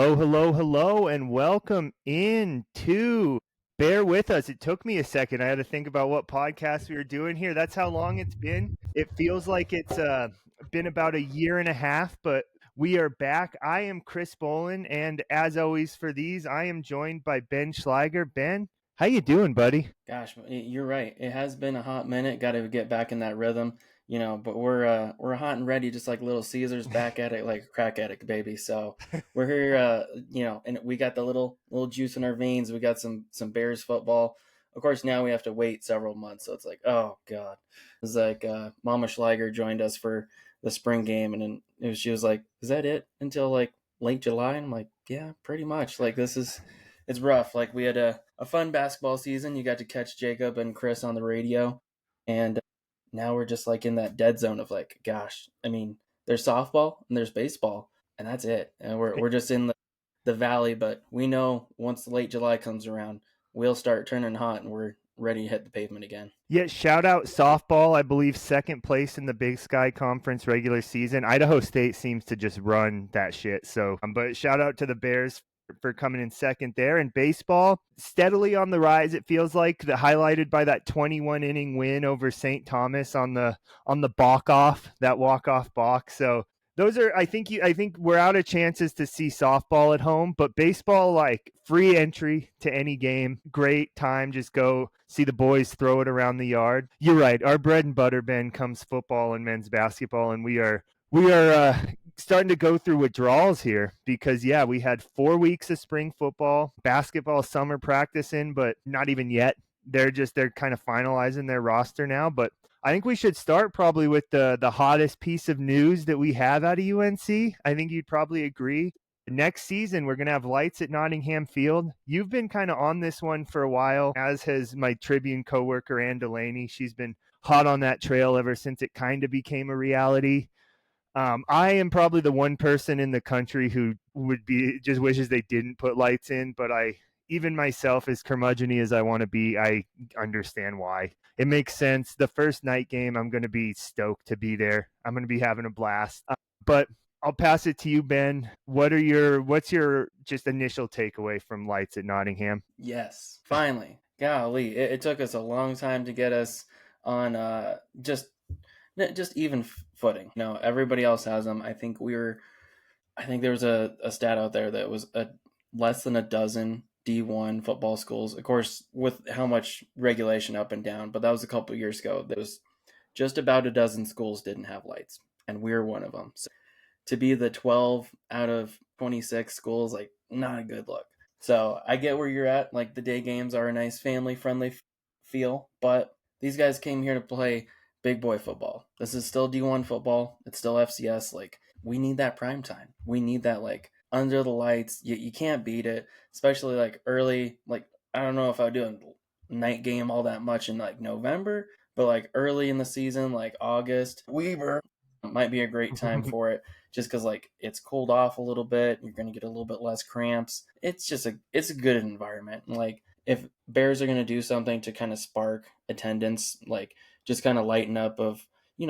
Hello, hello, hello, and welcome in to Bear With Us. It took me a second. I had to think about what podcast we were doing here. That's how long it's been. It feels like it's been about a year and a half, but we are back. I am Chris Bolin, and as always for these, I am joined by Ben Schleiger. Ben, how you doing, buddy? Gosh, you're right. It has been a hot minute. Got to get back in that rhythm, But we're hot and ready, just like Little Caesars, back at it like a crack addict, baby. So we're here, and we got the little juice in our veins. We got some Bears football. Of course, now we have to wait several months, so it's like, oh god. It's like Mama Schleiger joined us for the spring game, and then she was like, "Is that it until like late July?" And I'm like, "Yeah, pretty much. Like it's rough. Like we had a fun basketball season. You got to catch Jacob and Chris on the radio, and now we're just like in that dead zone of like, gosh, I mean, there's softball and there's baseball, and that's it. And we're just in the valley, but we know once late July comes around, we'll start turning hot, and we're ready to hit the pavement again. Yeah, shout out softball. I believe second place in the Big Sky Conference regular season. Idaho State seems to just run that shit. So, but shout out to the Bears for coming in second there. And baseball steadily on the rise. It feels like highlighted by that 21 inning win over St. Thomas on the walk off balk. So those are, I think we're out of chances to see softball at home, but baseball, like free entry to any game, great time. Just go see the boys throw it around the yard. You're right. Our bread and butter, Ben, comes football and men's basketball, and we are starting to go through withdrawals here because we had 4 weeks of spring football, basketball summer practicing, but not even yet. They're kind of finalizing their roster now, but I think we should start probably with the hottest piece of news that we have out of UNC. I think you'd probably agree. Next season, we're going to have lights at Nottingham Field. You've been kind of on this one for a while, as has my Tribune coworker, Ann Delaney. She's been hot on that trail ever since it kind of became a reality. I am probably the one person in the country who just wishes they didn't put lights in, but even myself, as curmudgeon-y as I want to be, I understand why. It makes sense. The first night game, I'm going to be stoked to be there. I'm going to be having a blast. But I'll pass it to you, Ben. What's your just initial takeaway from lights at Nottingham? Yes, finally. Golly, it took us a long time to get us on just even footing. No, everybody else has them. I think there was a stat out there that was less than a dozen D1 football schools, of course, with how much regulation up and down, but that was a couple of years ago. There was just about a dozen schools didn't have lights, and we're one of them. So to be the 12 out of 26 schools, like, not a good look. So I get where you're at. Like, the day games are a nice family-friendly feel, but these guys came here to play big boy football. This is still D1 football. It's still FCS. Like, we need that prime time. We need that, like, under the lights. You can't beat it, especially like early. Like, I don't know if I would do a night game all that much in like November, but like early in the season, like August, Weber might be a great time for it, just because like it's cooled off a little bit. You're going to get a little bit less cramps. It's a good environment. Like, if Bears are going to do something to kind of spark attendance, like just kind of lighten up of,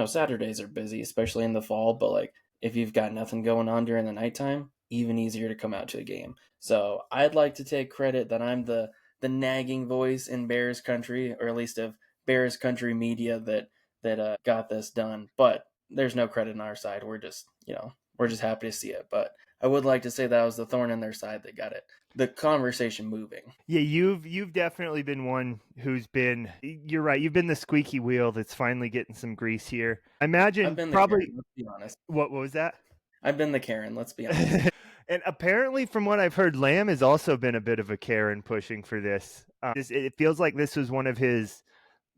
Saturdays are busy, especially in the fall, but like if you've got nothing going on during the nighttime, even easier to come out to a game. So I'd like to take credit that I'm the nagging voice in Bears country, or at least of Bears country media that got this done. But there's no credit on our side. We're just happy to see it. But I would like to say that I was the thorn in their side that got the conversation moving. Yeah, you've definitely been one who's been. You're right. You've been the squeaky wheel that's finally getting some grease here. I imagine I've been probably. Karen, let's be honest. What was that? I've been the Karen. Let's be honest. And apparently, from what I've heard, Lamb has also been a bit of a Karen pushing for this. It feels like this was one of his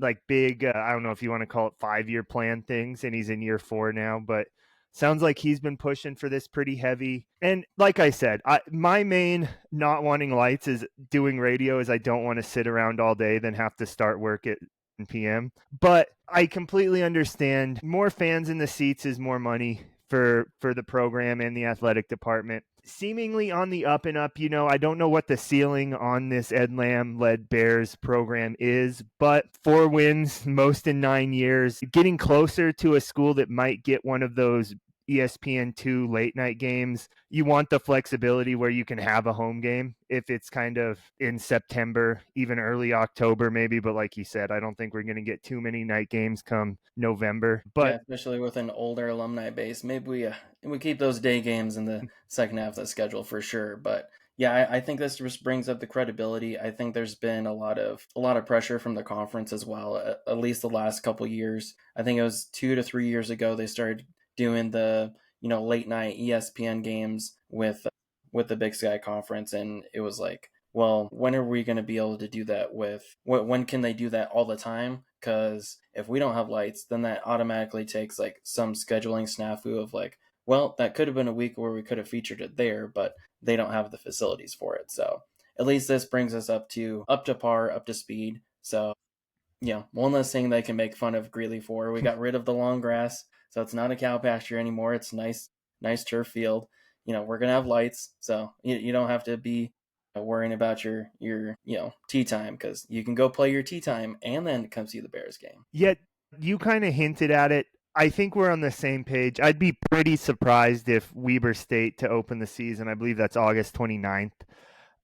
like big. I don't know if you want to call it 5-year plan things, and he's in year 4 now, but. Sounds like he's been pushing for this pretty heavy. And like I said, my main not wanting lights is doing radio is I don't want to sit around all day, then have to start work at 10 p.m. But I completely understand more fans in the seats is more money for the program and the athletic department. Seemingly on the up and up, I don't know what the ceiling on this Ed Lamb-led Bears program is, but 4 wins, most in 9 years, getting closer to a school that might get one of those ESPN2 late night games, you want the flexibility where you can have a home game if it's kind of in September, even early October maybe. But like you said, I don't think we're going to get too many night games come November. Yeah, But especially with an older alumni base. Maybe we keep those day games in the second half of the schedule for sure. But yeah, I think this just brings up the credibility. I think there's been a lot of pressure from the conference as well. At least the last couple years. I think it was 2 to 3 years ago they started doing the late night ESPN games with the Big Sky Conference, and it was like, well, when are we going to be able to do that when can they do that all the time? Because if we don't have lights, then that automatically takes like some scheduling snafu of like, well, that could have been a week where we could have featured it there, but they don't have the facilities for it. So at least this brings us up to par, up to speed. So one less thing they can make fun of Greeley for. We got rid of the long grass, so it's not a cow pasture anymore. It's nice turf field. We're gonna have lights, so you don't have to be worrying about your tea time, because you can go play your tea time and then come see the Bears game. yet you kind of hinted at it. I think we're on the same page. I'd be pretty surprised if Weber State to open the season. I believe that's August 29th.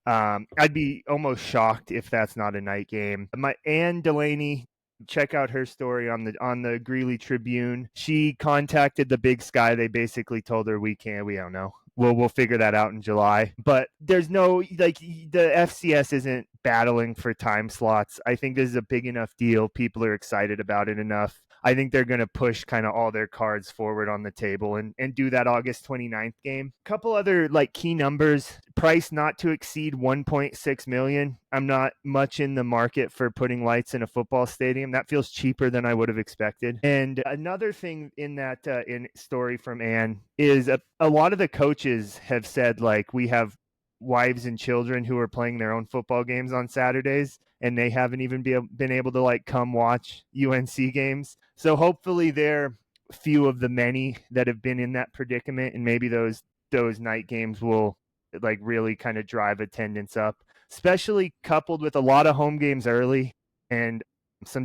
I'd be almost shocked if that's not a night game. My Ann Delaney, check out her story on the Greeley Tribune. She contacted the Big Sky. They basically told her we don't know. We'll figure that out in July. But there's no, like, the FCS isn't battling for time slots. I think this is a big enough deal. People are excited about it enough. I think they're going to push kind of all their cards forward on the table and do that August 29th game. Couple other like key numbers: price not to exceed 1.6 million. I'm not much in the market for putting lights in a football stadium. That feels cheaper than I would have expected. And another thing in that in story from Ann is a lot of the coaches have said, like, we have wives and children who are playing their own football games on Saturdays, and they haven't even been able to like come watch UNC games. So hopefully they're few of the many that have been in that predicament, and maybe those night games will like really kind of drive attendance up, especially coupled with a lot of home games early and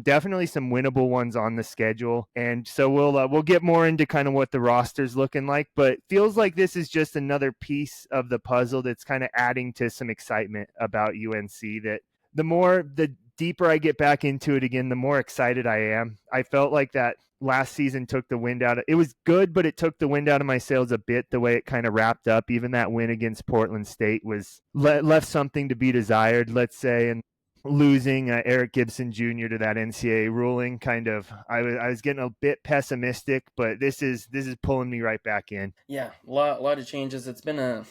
definitely some winnable ones on the schedule. And so we'll get more into kind of what the roster's looking like, but it feels like this is just another piece of the puzzle that's kind of adding to some excitement about UNC. That the deeper I get back into it again, the more excited I am. I felt like that last season took the wind out of it. Was good, but it took the wind out of my sails a bit, the way it kind of wrapped up. Even that win against Portland State was left something to be desired, let's say. And losing Eric Gibson Jr. to that NCAA ruling, kind of, I was getting a bit pessimistic, but this is pulling me right back in. Yeah, a lot of changes. It's been a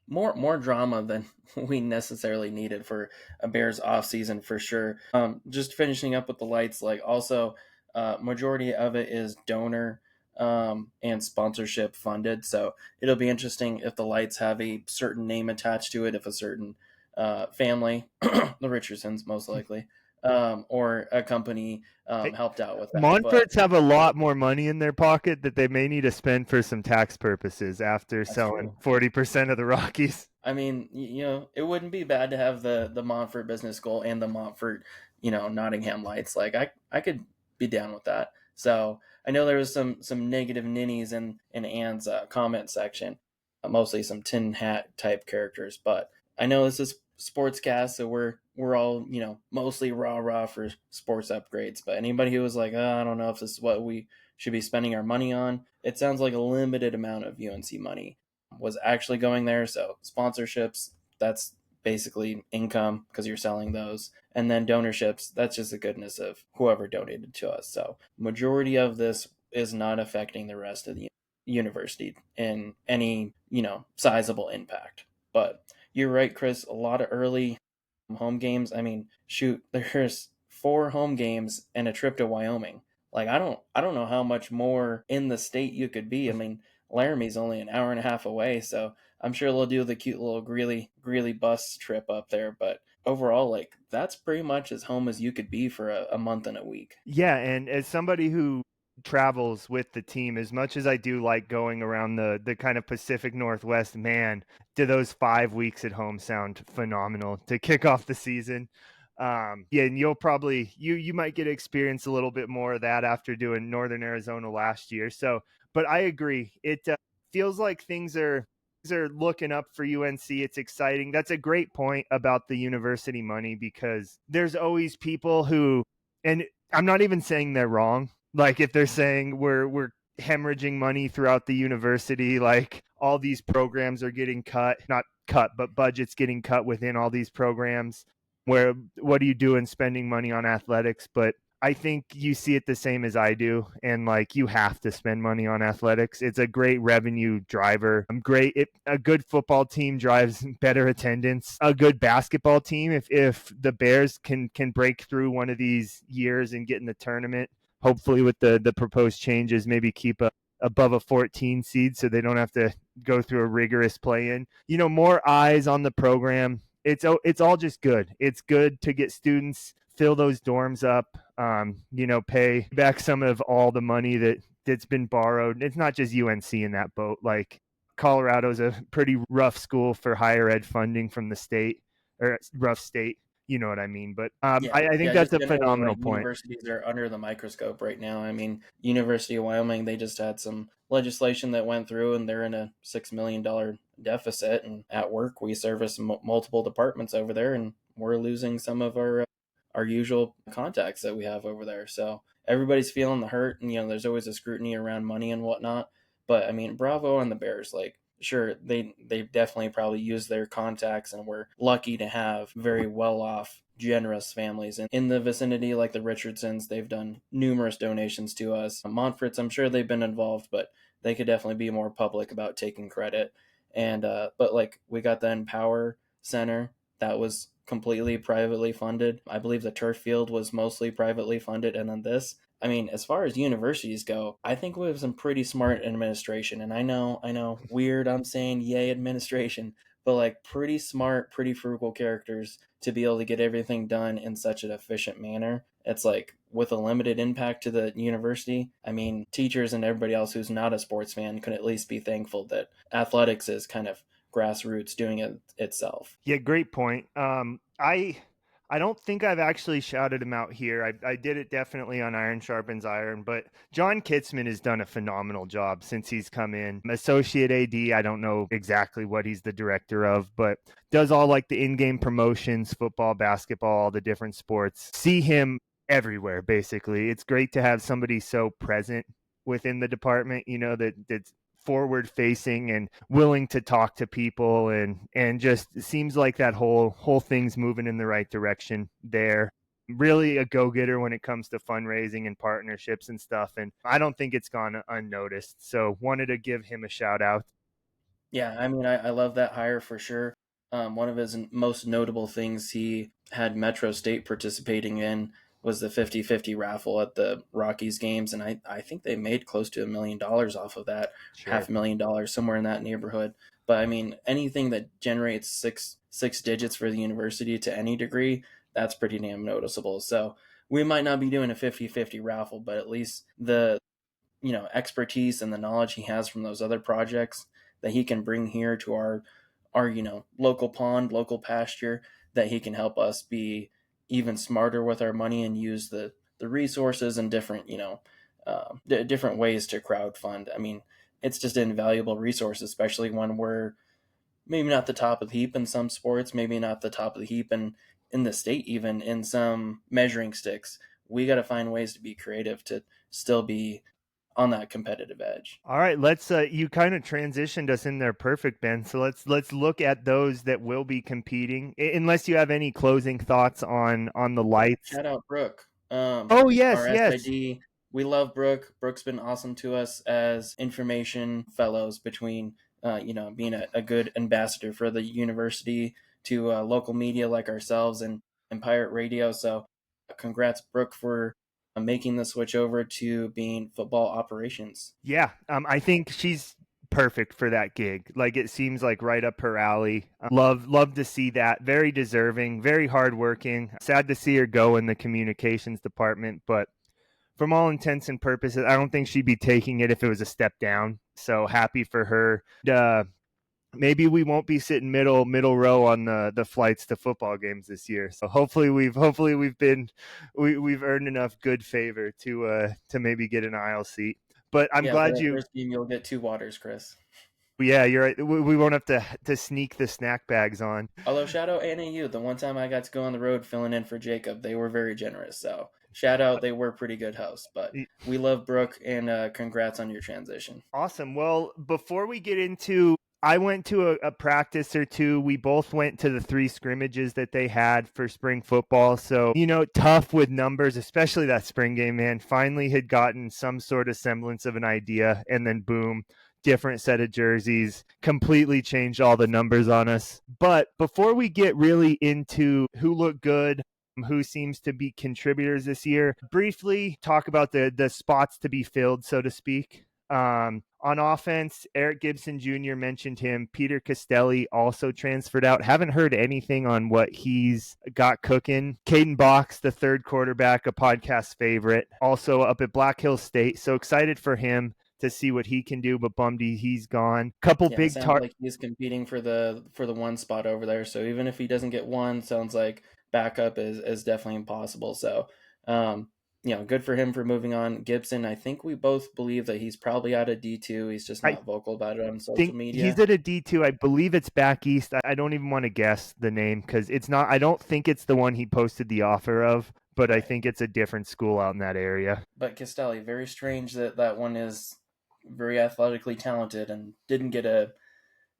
more drama than we necessarily needed for a Bears off season for sure. Just finishing up with the lights, like, also majority of it is donor and sponsorship funded. So it'll be interesting if the lights have a certain name attached to it, if a certain family, the Richardsons most likely, or a company helped out with that. Montforts have a lot more money in their pocket that they may need to spend for some tax purposes after selling 40% of the Rockies. I mean, it wouldn't be bad to have the Montfort business school and the Montfort, Nottingham lights. Like, I could be down with that. So I know there was some negative ninnies in Ann's comment section, mostly some tin hat type characters. But I know this is sportscast, so we're all mostly rah for sports upgrades. But anybody who was like, I don't know if this is what we should be spending our money on, it sounds like a limited amount of UNC money was actually going there. So sponsorships, that's basically income because you're selling those. And then donorships, that's just the goodness of whoever donated to us. So majority of this is not affecting the rest of the university in any, sizable impact. But you're right, Chris, a lot of early home games. I mean, shoot, there's 4 home games and a trip to Wyoming. Like, I don't know how much more in the state you could be. I mean, Laramie's only an hour and a half away, so I'm sure they'll do the cute little Greeley bus trip up there. But overall, like, that's pretty much as home as you could be for a month and a week. Yeah, and as somebody who travels with the team, as much as I do like going around the kind of Pacific Northwest, man, do those 5 weeks at home sound phenomenal to kick off the season. Yeah, and you'll probably you might get to experience a little bit more of that after doing Northern Arizona last year. So But I agree. It feels like things are looking up for UNC. It's exciting. That's a great point about the university money, because there's always people who, and I'm not even saying they're wrong. Like if they're saying we're hemorrhaging money throughout the university, like all these programs are getting cut, not cut, but budgets getting cut within all these programs. Where what are you doing spending money on athletics? But I think you see it the same as I do. And like, you have to spend money on athletics. It's a great revenue driver. A good football team drives better attendance. A good basketball team, if the Bears can break through one of these years and get in the tournament, hopefully with the proposed changes, maybe keep above a 14 seed so they don't have to go through a rigorous play in. More eyes on the program. It's all just good. It's good to get students, fill those dorms up, pay back some of all the money that's been borrowed. It's not just UNC in that boat. Like, Colorado's a pretty rough school for higher ed funding from the state, or rough state. You know what I mean? But Yeah, I think yeah, that's just a generally, phenomenal like, point. universities are under the microscope right now. I mean, University of Wyoming, they just had some legislation that went through, and they're in a $6 million deficit. And at work, we service multiple departments over there, and we're losing some of our usual contacts that we have over there. So everybody's feeling the hurt, and there's always a scrutiny around money and whatnot. But I mean, bravo on the Bears. Like, sure, they definitely probably use their contacts, and we're lucky to have very well off, generous families in the vicinity, like the Richardsons. They've done numerous donations to us. Montfort's, I'm sure they've been involved, but they could definitely be more public about taking credit. And but like, we got the Empower Center that was completely privately funded. I believe the turf field was mostly privately funded, and then this. I mean, as far as universities go, I think we have some pretty smart administration. And I know, weird, I'm saying yay administration, but like, pretty smart, pretty frugal characters to be able to get everything done in such an efficient manner. It's like, with a limited impact to the university. I mean, teachers and everybody else who's not a sports fan could at least be thankful that athletics is kind of grassroots doing it itself. Yeah, great point. I don't think I've actually shouted him out here. I did it definitely on Iron Sharpens Iron, but John Kitzman has done a phenomenal job since he's come in. Associate AD, I don't know exactly what he's the director of, but does all like the in-game promotions, football, basketball, all the different sports. See him everywhere, basically. It's great to have somebody so present within the department, that's forward facing and willing to talk to people, and just seems like that whole thing's moving in the right direction there. Really a go-getter when it comes to fundraising and partnerships and stuff, and I don't think it's gone unnoticed, so wanted to give him a shout out. Yeah, I mean, I love that hire for sure. One of his most notable things he had Metro State participating in was the 50-50 raffle at the Rockies games. And I think they made close to $1 million off of that, Sure. $500,000, somewhere in that neighborhood. But I mean, anything that generates six digits for the university to any degree, that's pretty damn noticeable. So we might not be doing a 50-50 raffle, but at least the expertise and the knowledge he has from those other projects that he can bring here to our local pond, local pasture, that he can help us be even smarter with our money and use the resources and different different ways to crowd fund. I mean, it's just an invaluable resource, especially when we're maybe not the top of the heap in some sports, maybe not the top of the heap in the state, even in some measuring sticks. We got to find ways to be creative to still be on that competitive edge. All right, let's you kind of transitioned us in there perfect, Ben. So let's look at those that will be competing. Unless you have any closing thoughts on the lights. Shout out Brooke. Oh, yes, Our yes. SID. We love Brooke. Brooke's been awesome to us as information fellows between, being a good ambassador for the university to local media like ourselves and Pirate Radio. So, congrats, Brooke, for making the switch over to being football operations. Yeah, I think she's perfect for that gig. Like, it seems like right up her alley. Love to see that. Very deserving, very hardworking. Sad to see her go in the communications department, but from all intents and purposes, I don't think she'd be taking it if it was a step down. So happy for her. Maybe we won't be sitting middle row on the flights to football games this year. So hopefully we've earned enough good favor to maybe get an aisle seat. But I'm Yeah, for glad that you. first game, you'll get 2 waters, Chris. Yeah, you're right. We won't have to sneak the snack bags on. Although shout out NAU, the one time I got to go on the road filling in for Jacob, they were very generous. So shout out, they were pretty good hosts. But we love Brooke, and congrats on your transition. Awesome. Well, before we get into, I went to a practice or two. We both went to the 3 scrimmages that they had for spring football. So, tough with numbers, especially that spring game, man. Finally had gotten some sort of semblance of an idea, and then boom, different set of jerseys, completely changed all the numbers on us. But before we get really into who looked good, who seems to be contributors this year, briefly talk about the spots to be filled, so to speak. On offense, Eric Gibson Jr. mentioned him. Peter Castelli also transferred out. Haven't heard anything on what he's got cooking. Caden Box, the third quarterback, a podcast favorite, also up at Black Hills State. So excited for him to see what he can do, but bummed he's gone. Couple Yeah, it big sounds like he's competing for the one spot over there. So even if he doesn't get one, sounds like backup is definitely impossible. So good for him for moving on. Gibson, I think we both believe that he's probably out of D2. He's just I not vocal about it on social think media. he's at a D2. I believe it's back east. I don't even want to guess the name because it's not. I don't think it's the one he posted the offer of, but I think it's a different school out in that area. But Castelli, very strange that one is very athletically talented and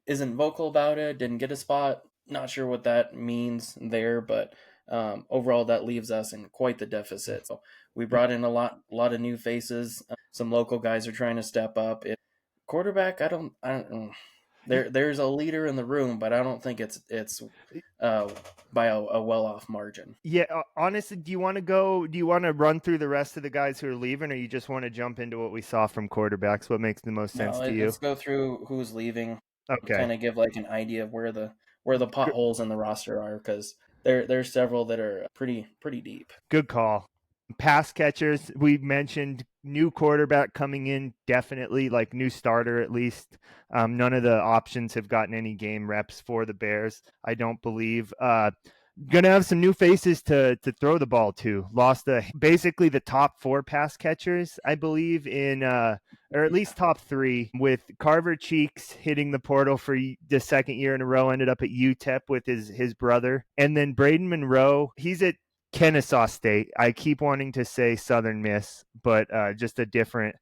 isn't vocal about it, didn't get a spot. Not sure what that means there, but overall that leaves us in quite the deficit. So we brought in a lot of new faces. Some local guys are trying to step up. Quarterback, I don't know. There's a leader in the room, but I don't think it's by a well off margin. Yeah, honestly, do you want to go? Do you want to run through the rest of the guys who are leaving, or you just want to jump into what we saw from quarterbacks? What makes the most sense No, to you? let's go through who's leaving. Okay. Kind of give like an idea of where the potholes in the roster are, because there's several that are pretty deep. Good call. Pass catchers, we mentioned new quarterback coming in, definitely like new starter at least. None of the options have gotten any game reps for the Bears, I don't believe. Gonna have some new faces to throw the ball to. Lost basically the top 4 pass catchers, I believe, in or at least top 3, with Carver Cheeks hitting the portal for the second year in a row, ended up at UTEP with his brother. And then Braden Monroe, he's at Kennesaw State. I keep wanting to say Southern Miss, but just a different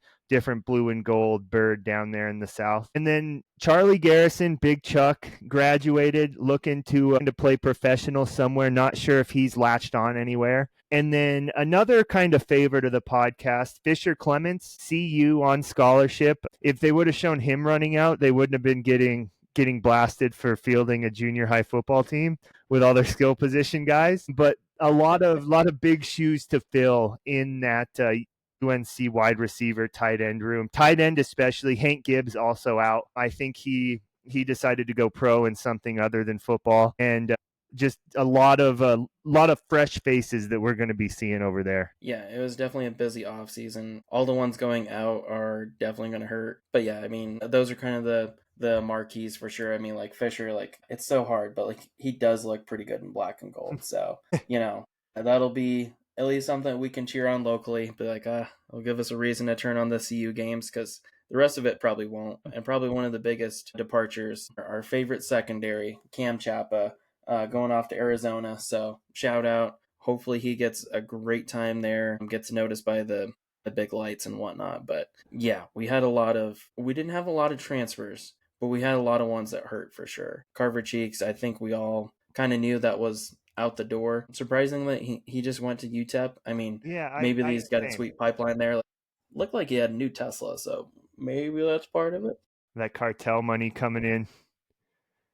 blue and gold bird down there in the South. And then Charlie Garrison, Big Chuck, graduated, looking to play professional somewhere. Not sure if he's latched on anywhere. And then another kind of favorite of the podcast, Fisher Clements, CU on scholarship. If they would have shown him running out, they wouldn't have been getting blasted for fielding a junior high football team with all their skill position guys. But a lot of big shoes to fill in that UNC wide receiver tight end room. Tight end especially. Hank Gibbs also out. I think he decided to go pro in something other than football, and just a lot of fresh faces that we're going to be seeing over there. Yeah, it was definitely a busy off season. All the ones going out are definitely going to hurt. But yeah, I mean, those are kind of the marquees for sure. I mean, like Fisher, like it's so hard, but like he does look pretty good in black and gold. So, that'll be at least something we can cheer on locally. Be like, it'll give us a reason to turn on the CU games, because the rest of it probably won't. And probably one of the biggest departures, our favorite secondary, Cam Chapa, going off to Arizona. So shout out. Hopefully he gets a great time there, gets noticed by the big lights and whatnot. But yeah, we didn't have a lot of transfers, but we had a lot of ones that hurt for sure. Carver Cheeks, I think we all kind of knew that was out the door. Surprisingly, he just went to UTEP. I mean, Yeah, maybe he's got a same. sweet pipeline there. Looked like he had a new Tesla, so maybe that's part of it. That cartel money coming in.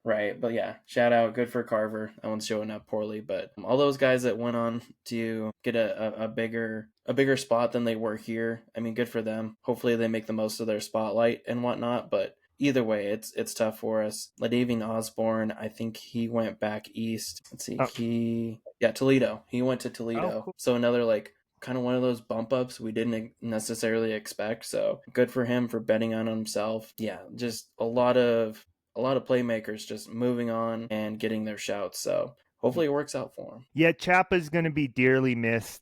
Right, but yeah, shout out, good for Carver. That one's showing up poorly, but all those guys that went on to get a bigger spot than they were here, I mean, good for them. Hopefully they make the most of their spotlight and whatnot, but either way, it's tough for us. Ladavian Osborne, I think he went back east. Let's see, Toledo. He went to Toledo. Cool. So another like kind of one of those bump ups we didn't necessarily expect. So good for him for betting on himself. Yeah, just a lot of playmakers just moving on and getting their shouts. So hopefully it works out for him. Yeah, Chapa's going to be dearly missed.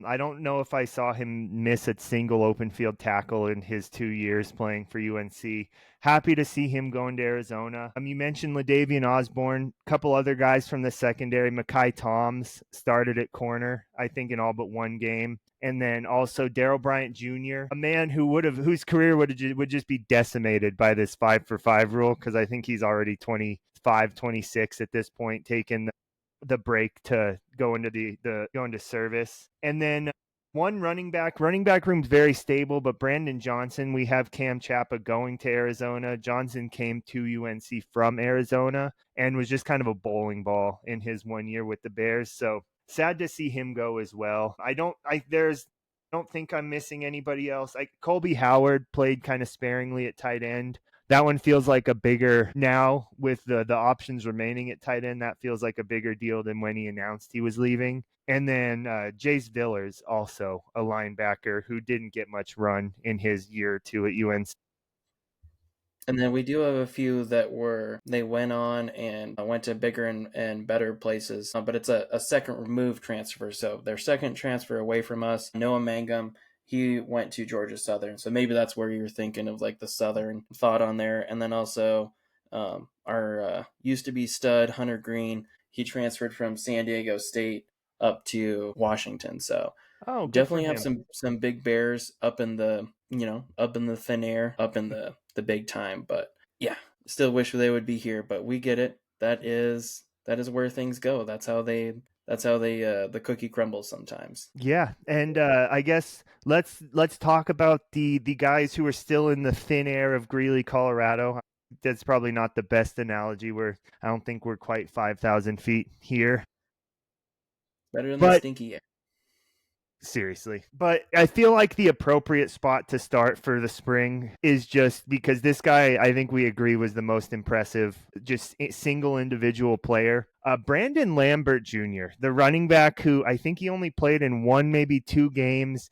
I don't know if I saw him miss a single open field tackle in his 2 years playing for UNC. Happy to see him going to Arizona. You mentioned Ladavian Osborne, a couple other guys from the secondary. Mekhi Toms started at corner, I think, in all but one game. And then also Darryl Bryant Jr., a man whose career would just be decimated by this 5-for-5 rule, because I think he's already 25, 26 at this point, taking the break to go into go into service. And then one running back room's very stable, but Brandon Johnson, we have Cam Chappa going to Arizona. Johnson came to UNC from Arizona and was just kind of a bowling ball in his 1 year with the Bears. So sad to see him go as well. I don't think I'm missing anybody else. Colby Howard played kind of sparingly at tight end. That one feels like a bigger, now with the options remaining at tight end, that feels like a bigger deal than when he announced he was leaving. And then Jace Villers, also a linebacker who didn't get much run in his year or two at UNC. And then we do have a few that they went on and went to bigger and better places, but it's a second remove transfer. So their second transfer away from us, Noah Mangum, he went to Georgia Southern. So maybe that's where you're thinking of like the Southern thought on there. And then also our used to be stud Hunter Green, he transferred from San Diego State up to Washington. So Oh, good for definitely have him. some big bears up in the up in the thin air, up in the big time. But yeah, still wish they would be here, but we get it. That is where things go. That's how they the cookie crumbles sometimes. Yeah, and I guess let's talk about the guys who are still in the thin air of Greeley, Colorado. That's probably not the best analogy. I don't think we're quite 5,000 feet here, Better than the but stinky air. seriously. But I feel like the appropriate spot to start for the spring is just because this guy, I think we agree, was the most impressive, just single individual player. Brandon Lambert Jr., the running back who I think he only played in one, maybe two games.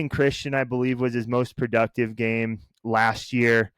Christian, I believe, was his most productive game last year.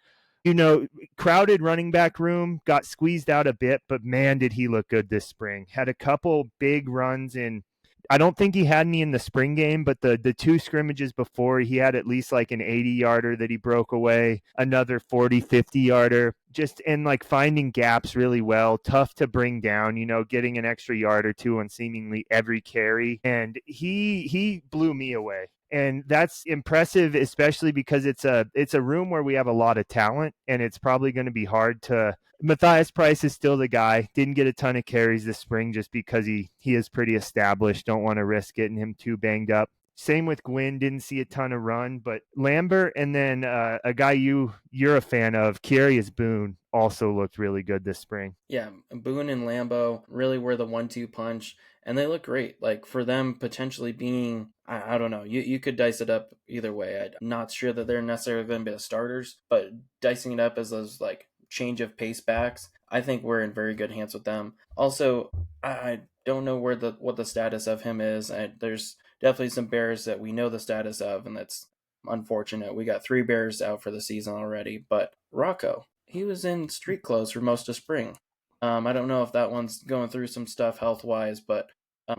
Crowded running back room, got squeezed out a bit, but man, did he look good this spring. Had a couple big runs in. I don't think he had any in the spring game, but the two scrimmages before, he had at least like an 80-yarder that he broke away, another 40, 50-yarder, just in like finding gaps really well, tough to bring down, getting an extra yard or two on seemingly every carry. And he blew me away. And that's impressive, especially because it's a room where we have a lot of talent, and it's probably going to be hard to. Matthias Price is still the guy. Didn't get a ton of carries this spring just because he is pretty established. Don't want to risk getting him too banged up. Same with Gwynn. Didn't see a ton of run, but Lambert, and then a guy you're a fan of, Karius Boone, also looked really good this spring. Yeah, Boone and Lambo really were the 1-2 punch, and they look great. Like for them potentially being, I don't know, you could dice it up either way. I'm not sure that they're necessarily going to be the starters, but dicing it up as those like change of pace backs, I think we're in very good hands with them. Also, I don't know what the status of him is. There's definitely some Bears that we know the status of, and that's unfortunate. We got 3 Bears out for the season already, but Rocco, he was in street clothes for most of spring. I don't know if that one's going through some stuff health wise, but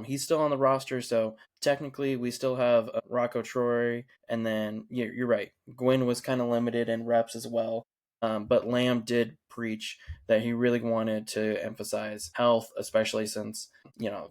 he's still on the roster, so technically we still have Rocco Troy, and then you're right. Gwynn was kind of limited in reps as well, but Lamb did preach that he really wanted to emphasize health, especially since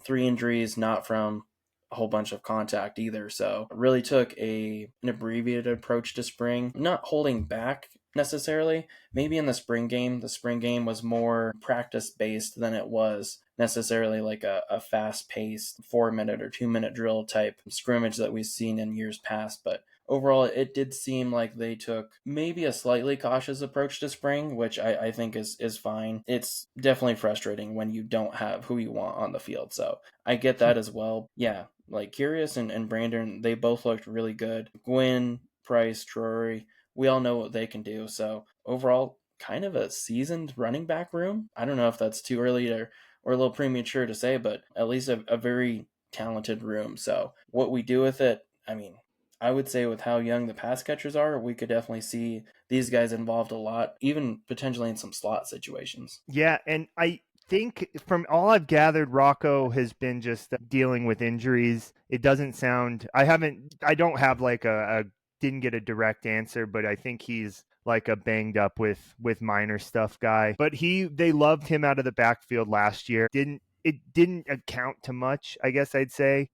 3 injuries, not from a whole bunch of contact either. So really took an abbreviated approach to spring, not holding back necessarily. Maybe in the spring game was more practice based than it was necessarily like a fast paced 4 minute or 2 minute drill type scrimmage that we've seen in years past. But overall, it did seem like they took maybe a slightly cautious approach to spring, which I think is fine. It's definitely frustrating when you don't have who you want on the field. So I get that as well. Yeah, like Curious and Brandon, they both looked really good. Gwynn, Price, Troy, we all know what they can do. So overall, kind of a seasoned running back room. I don't know if that's too early or a little premature to say, but at least a very talented room. So what we do with it, I mean, I would say with how young the pass catchers are, we could definitely see these guys involved a lot, even potentially in some slot situations. Yeah, and I think from all I've gathered, Rocco has been just dealing with injuries. It doesn't sound. I don't have like a didn't get a direct answer, but I think he's like a banged up with minor stuff guy. But they loved him out of the backfield last year. Didn't account to much, I guess I'd say.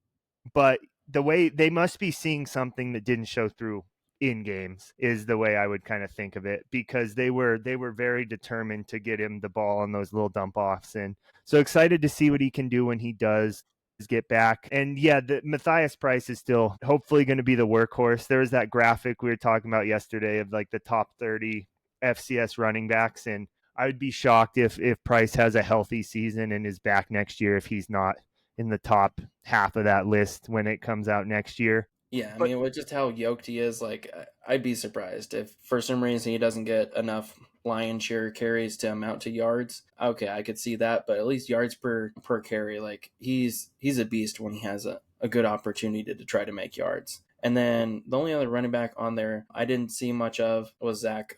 But the way they must be seeing something that didn't show through in games is the way I would kind of think of it, because they were very determined to get him the ball on those little dump offs. And so excited to see what he can do when he does get back. And yeah, the Matthias Price is still hopefully going to be the workhorse. There was that graphic we were talking about yesterday of like the top 30 FCS running backs, and I would be shocked if Price has a healthy season and is back next year if he's not in the top half of that list when it comes out next year. Yeah, I But mean, with just how yoked he is, like I'd be surprised if for some reason he doesn't get enough lion share carries to amount to yards. Okay, I could see that, but at least yards per carry, like he's a beast when he has a good opportunity to try to make yards. And then the only other running back on there I didn't see much of was Zach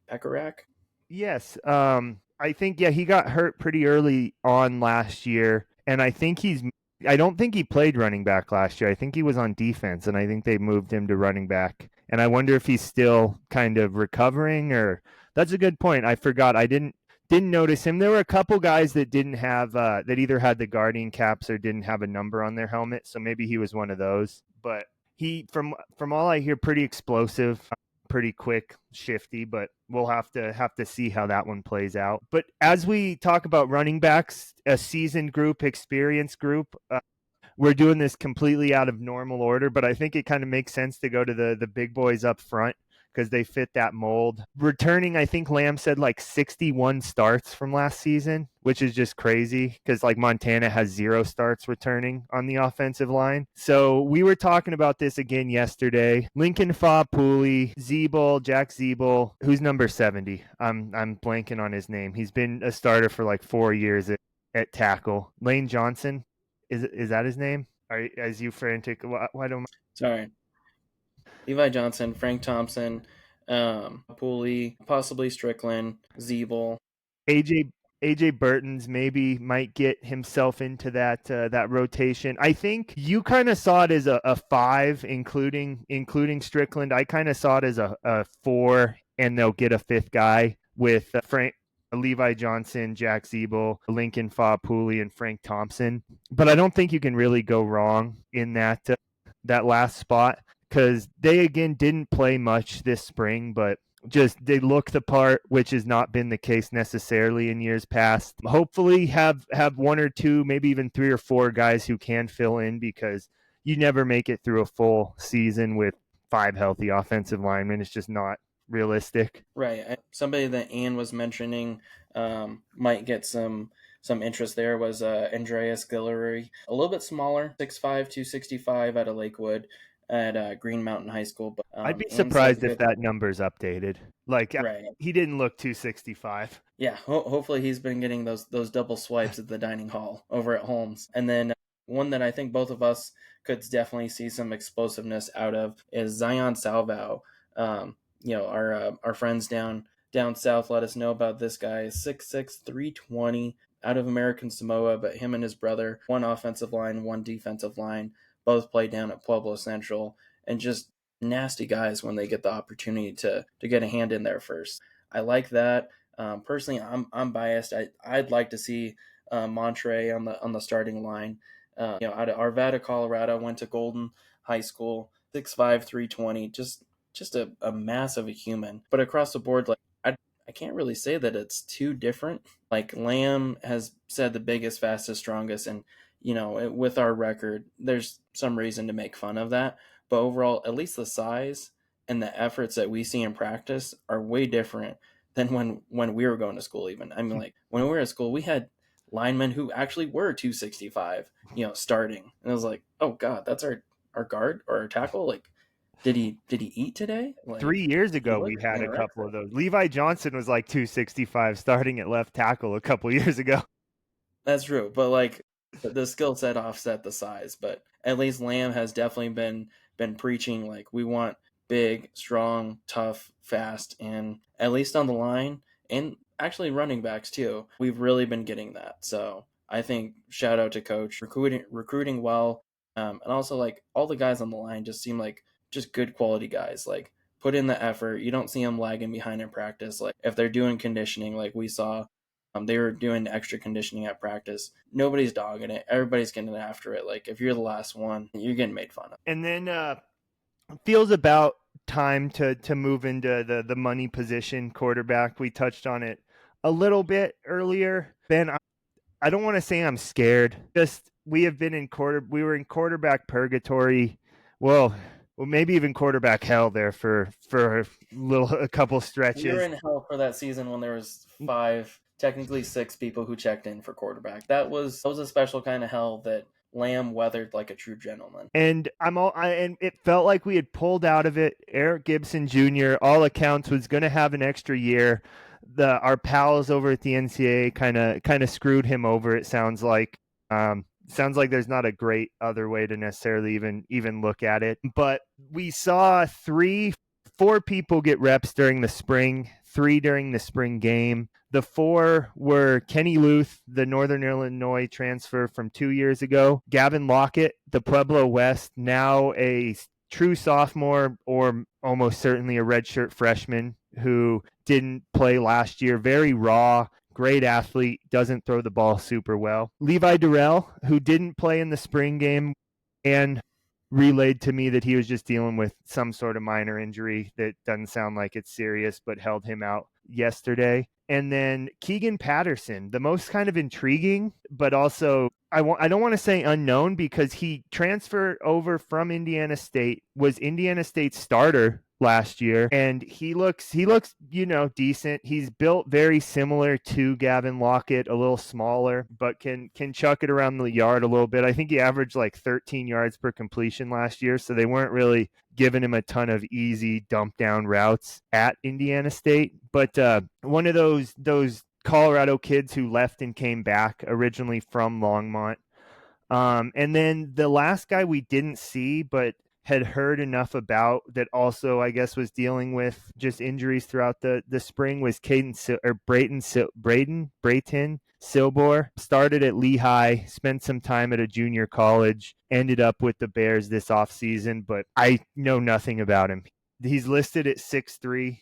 Pekarak. yes, I think yeah he got hurt pretty early on last year, and I don't think he played running back last year. I think he was on defense, and I think they moved him to running back. And I wonder if he's still kind of recovering, or that's a good point. I forgot. I didn't notice him. There were a couple guys that didn't have that either had the guardian caps or didn't have a number on their helmet, so maybe he was one of those. But he, from all I hear, pretty explosive, pretty quick, shifty, but we'll have to see how that one plays out. But as we talk about running backs, a seasoned group, experienced group, we're doing this completely out of normal order, but I think it kind of makes sense to go to the big boys up front because they fit that mold. Returning, I think Lamb said like 61 starts from last season, which is just crazy because like Montana has 0 starts returning on the offensive line. So we were talking about this again yesterday. Lincoln Fa-Pooley, Jack Zeeble, who's number 70. I'm blanking on his name. He's been a starter for like 4 years at tackle. Lane Johnson, is that his name? As you frantic? Why don't Sorry, Levi Johnson, Frank Thompson, Pooley, possibly Strickland, Zeeble. AJ AJ Burton's maybe might get himself into that rotation. I think you kind of saw it as a 5, including Strickland. I kind of saw it as a 4, and they'll get a 5th guy with Frank. Levi Johnson, Jack Zeeble, Lincoln Fa-Pooley, and Frank Thompson. But I don't think you can really go wrong in that last spot because they again didn't play much this spring, but just they look the part, which has not been the case necessarily in years past. Hopefully have 1 or 2, maybe even 3 or 4 guys who can fill in, because you never make it through a full season with 5 healthy offensive linemen. It's just not realistic. Right. Somebody that Ann was mentioning might get some interest there was Andreas Guillory, a little bit smaller, 6'5", 265 out of Lakewood at Green Mountain High School. But I'd be Ann said surprised if that number's updated. Like right. he didn't look 265. Yeah, hopefully he's been getting those double swipes at the dining hall over at Holmes. And then one that I think both of us could definitely see some explosiveness out of is Zion Salvo. Our friends down south let us know about this guy. 6'6", 320 out of American Samoa, but him and his brother, one offensive line, one defensive line, both play down at Pueblo Central, and just nasty guys when they get the opportunity to get a hand in there first. I like that. Personally, I'm biased. I'd like to see Montre on the starting line. Out of Arvada, Colorado, went to Golden High School, 6'5", 320, just a mass of a human. But across the board, like I can't really say that it's too different. Like Lamb has said the biggest, fastest, strongest, and with our record, there's some reason to make fun of that. But overall, at least the size and the efforts that we see in practice are way different than when we were going to school. Even I mean, like when we were at school, we had linemen who actually were 265, starting, and I was like, oh god, that's our guard or our tackle. Like, did he eat today? Like 3 years ago, we had a couple of those. Levi Johnson was like 265 starting at left tackle a couple years ago. That's true, but like the skill set offset the size. But at least Lamb has definitely been preaching like we want big, strong, tough, fast, and at least on the line and actually running backs too. We've really been getting that. So I think shout out to coach recruiting well, and also like all the guys on the line just seem like just good quality guys. Like put in the effort. You don't see them lagging behind in practice. Like if they're doing conditioning, like we saw. They were doing extra conditioning at practice. Nobody's dogging it. Everybody's getting after it. Like if you're the last one, you're getting made fun of. And then feels about time to move into the money position quarterback. We touched on it a little bit earlier. Ben, I don't want to say I'm scared. Just we were in quarterback purgatory. Well, maybe even quarterback hell there for a couple We were stretches. in hell for that season when there was five, technically six people who checked in for quarterback. That was a special kind of hell that Lamb weathered like a true gentleman. And and it felt like we had pulled out of it. Eric Gibson Jr. all accounts was going to have an extra year. Our pals over at the NCAA kind of screwed him over. It sounds like. Sounds like there's not a great other way to necessarily even look at it. But we saw 4 people get reps during the spring, 3 during the spring game. The 4 were Kenny Luth, the Northern Illinois transfer from 2 years ago, Gavin Lockett, the Pueblo West, now a true sophomore or almost certainly a redshirt freshman who didn't play last year, very raw, great athlete, doesn't throw the ball super well. Levi Durrell, who didn't play in the spring game and relayed to me that he was just dealing with some sort of minor injury that doesn't sound like it's serious, but held him out yesterday. And then Keegan Patterson, the most kind of intriguing, but also I don't want to say unknown because he transferred over from Indiana State, was Indiana State's starter last year, and he looks decent. He's built very similar to Gavin Lockett, a little smaller, but can chuck it around the yard a little bit. I think he averaged like 13 yards per completion last year, so they weren't really giving him a ton of easy dump down routes at Indiana State. But one of those Colorado kids who left and came back originally from Longmont. And then the last guy we didn't see, but had heard enough about that also, I guess, was dealing with just injuries throughout the spring was Brayton Silbor. Started at Lehigh, spent some time at a junior college, ended up with the Bears this offseason, but I know nothing about him. He's listed at 6'3",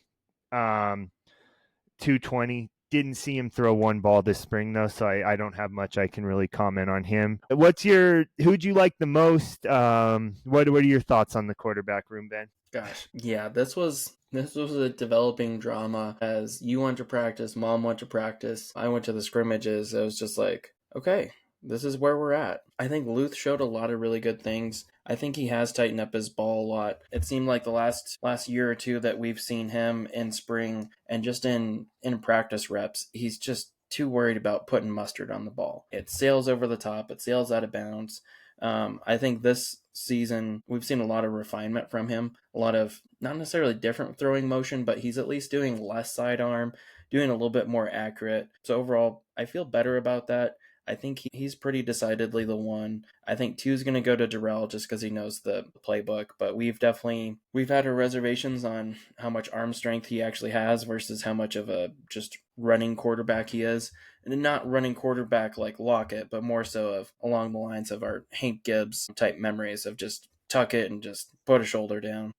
220. Didn't see him throw one ball this spring though, so I don't have much I can really comment on him. Who'd you like the most? What are your thoughts on the quarterback room, Ben? Gosh, yeah, this was a developing drama as you went to practice, mom went to practice, I went to the scrimmages. It was just like, okay, this is where we're at. I think Luth showed a lot of really good things. I think he has tightened up his ball a lot. It seemed like the last year or two that we've seen him in spring and just in practice reps, he's just too worried about putting mustard on the ball. It sails over the top, it sails out of bounds. I think this season we've seen a lot of refinement from him, a lot of not necessarily different throwing motion, but he's at least doing less sidearm, doing a little bit more accurate. So overall, I feel better about that. I think he's pretty decidedly the one. I think 2 is going to go to Durrell just because he knows the playbook, but we've had our reservations on how much arm strength he actually has versus how much of a just running quarterback he is. And not running quarterback like Lockett, but more so of along the lines of our Hank Gibbs type memories of just tuck it and just put a shoulder down.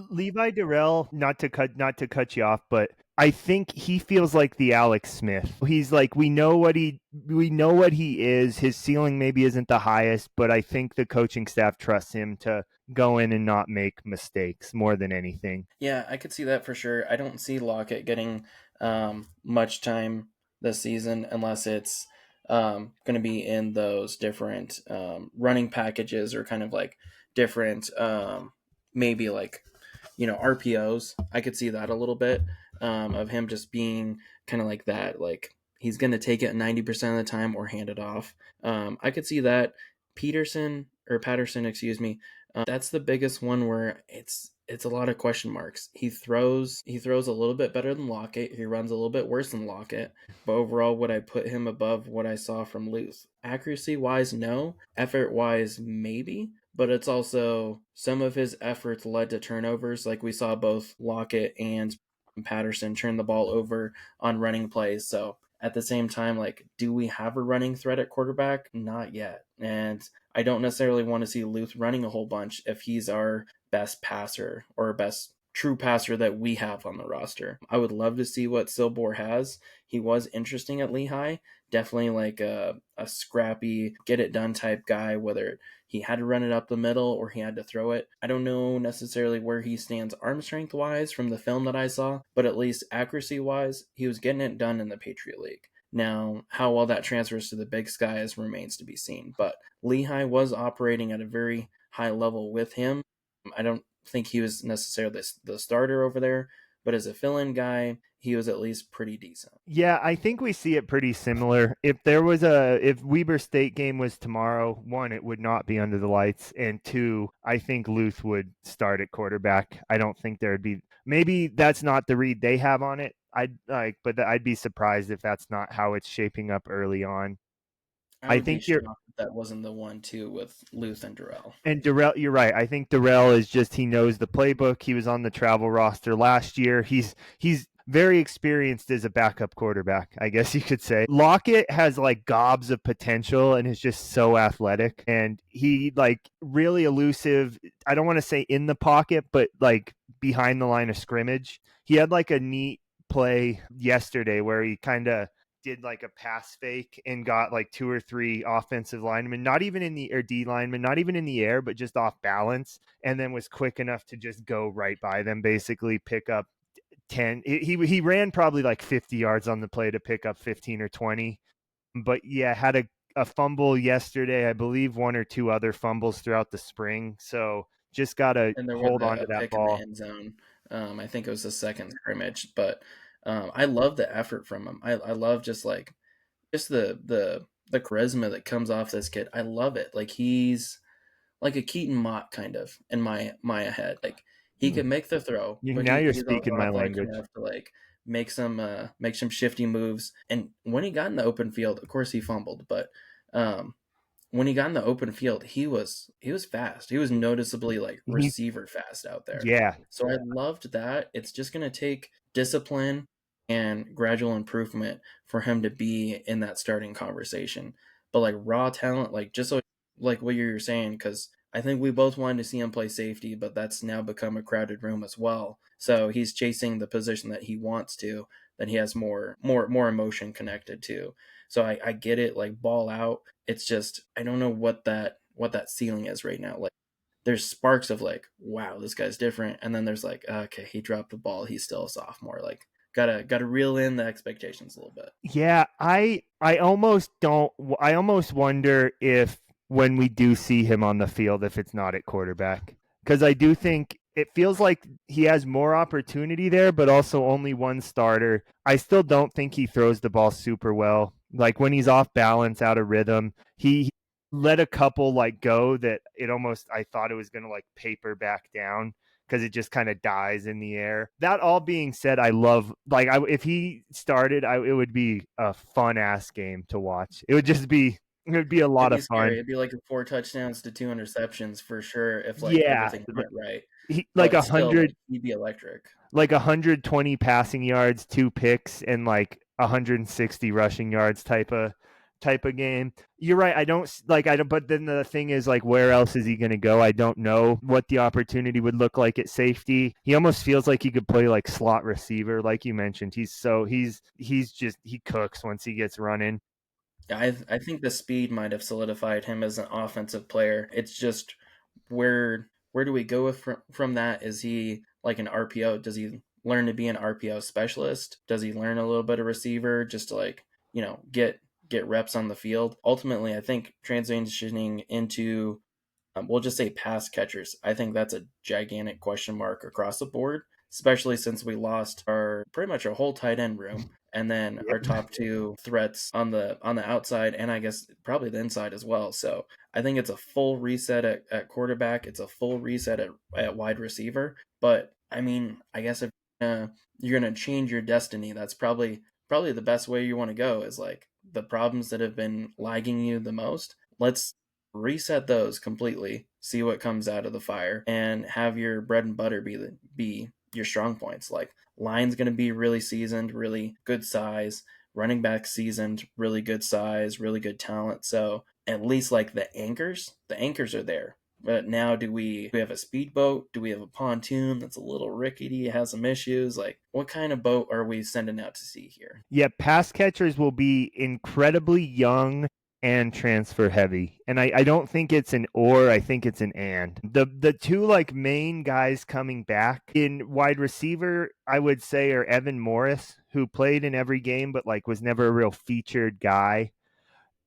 Levi Durrell, not to cut you off, but I think he feels like the Alex Smith. He's like we know what he is. His ceiling maybe isn't the highest, but I think the coaching staff trusts him to go in and not make mistakes more than anything. Yeah, I could see that for sure. I don't see Lockett getting much time this season unless it's going to be in those different running packages or kind of like different maybe like RPOs. I could see that a little bit of him just being kind of like that. Like he's going to take it 90% of the time or hand it off. I could see that. Patterson, excuse me. That's the biggest one where it's a lot of question marks. He throws a little bit better than Lockett. He runs a little bit worse than Lockett. But overall, would I put him above what I saw from Luth? Accuracy wise, no. Effort wise, maybe. But it's also some of his efforts led to turnovers, like we saw both Lockett and Patterson turned the ball over on running plays. So at the same time, like, do we have a running threat at quarterback? Not yet. And I don't necessarily want to see Luth running a whole bunch if he's our best passer or best true passer that we have on the roster. I would love to see what Silbor has. He was interesting at Lehigh. Definitely like a scrappy, get it done type guy, whether he had to run it up the middle or he had to throw it. I don't know necessarily where he stands arm strength wise from the film that I saw, but at least accuracy wise, he was getting it done in the Patriot League. Now, how well that transfers to the Big Skies remains to be seen, but Lehigh was operating at a very high level with him. I don't think he was necessarily the starter over there, but as a fill-in guy, he was at least pretty decent. Yeah, I think we see it pretty similar. If Weber State game was tomorrow, one, it would not be under the lights, and two, I think Luth would start at quarterback. I don't think there'd be, maybe that's not the read they have on it. I'd be surprised if that's not how it's shaping up early on. I I would be think you're shocked if that wasn't the one too with Luth and Durrell. And Darrell, you're right. I think Darrell is just, he knows the playbook. He was on the travel roster last year. He's very experienced as a backup quarterback, I guess you could say. Lockett has like gobs of potential and is just so athletic, and he like really elusive. I don't want to say in the pocket, but like behind the line of scrimmage. He had like a neat play yesterday where he kind of did like a pass fake and got like two or three offensive linemen, not even in the or D linemen, not even in the air, but just off balance, and then was quick enough to just go right by them, basically pick up 10. He ran probably like 50 yards on the play to pick up 15 or 20. But yeah, had a fumble yesterday, I believe one or two other fumbles throughout the spring. So just got to And there was hold on a to that pick in the ball. end zone. I think it was the second scrimmage, but I love the effort from him. I love just the charisma that comes off this kid. I love it. Like he's like a Keaton Mott kind of in my head. Like he Hmm. can make the throw, but Now you're he's speaking also my athletic language. enough to like make some shifty moves. And when he got in the open field, of course he fumbled, but um, when he got in the open field, he was fast. He was noticeably like He, receiver fast out there. yeah, So I loved that. It's just gonna take discipline and gradual improvement for him to be in that starting conversation. But like raw talent, like just like what you're saying, because I think we both wanted to see him play safety, but that's now become a crowded room as well. So he's chasing the position that he wants to, that he has more emotion connected to. So I get it, like ball out. It's just I don't know what that ceiling is right now. Like there's sparks of like, wow, this guy's different, and then there's like, okay, he dropped the ball, he's still a sophomore. Like gotta reel in the expectations a little bit. yeah. I almost don't. I almost wonder if when we do see him on the field, if it's not at quarterback, because I do think it feels like he has more opportunity there, but also only one starter. I still don't think he throws the ball super well. Like when he's off balance, out of rhythm, he let a couple like go that it almost, I thought it was going to like paper back down because it just kind of dies in the air. That all being said, I love if he started, it would be a fun ass game to watch. It would be a It'd lot be of scary. fun. It'd be like a 4 touchdowns to 2 interceptions for sure if like Yeah, everything went right. he like But a still, hundred like he'd be electric. like 120 passing yards, two picks, and like 160 rushing yards type of game. You're right. I don't. But then the thing is, like, where else is he going to go? I don't know what the opportunity would look like at safety. He almost feels like he could play like slot receiver, like you mentioned. He cooks once he gets running. I think the speed might have solidified him as an offensive player. It's just where do we go from that? Is he like an RPO? Does he learn to be an RPO specialist? Does he learn a little bit of receiver just to like, get reps on the field? Ultimately, I think transitioning into we'll just say pass catchers. I think that's a gigantic question mark across the board, especially since we lost our pretty much our whole tight end room, and then our Yep. top two threats on the outside, and I guess probably the inside as well. So I think it's a full reset at quarterback. It's a full reset at wide receiver. But I mean, I guess if you're gonna change your destiny, that's probably the best way you want to go is like the problems that have been lagging you the most. Let's reset those completely, see what comes out of the fire, and have your bread and butter be your strong points. Like line's going to be really seasoned, really good size. Running back seasoned, really good size, really good talent. So at least like the anchors are there. But now do we have a speedboat? Do we have a pontoon that's a little rickety, has some issues? Like what kind of boat are we sending out to sea here? Yeah, pass catchers will be incredibly young and transfer heavy. And I don't think it's an or, I think it's an and. The two like main guys coming back in wide receiver, I would say, are Evan Morris, who played in every game but like was never a real featured guy.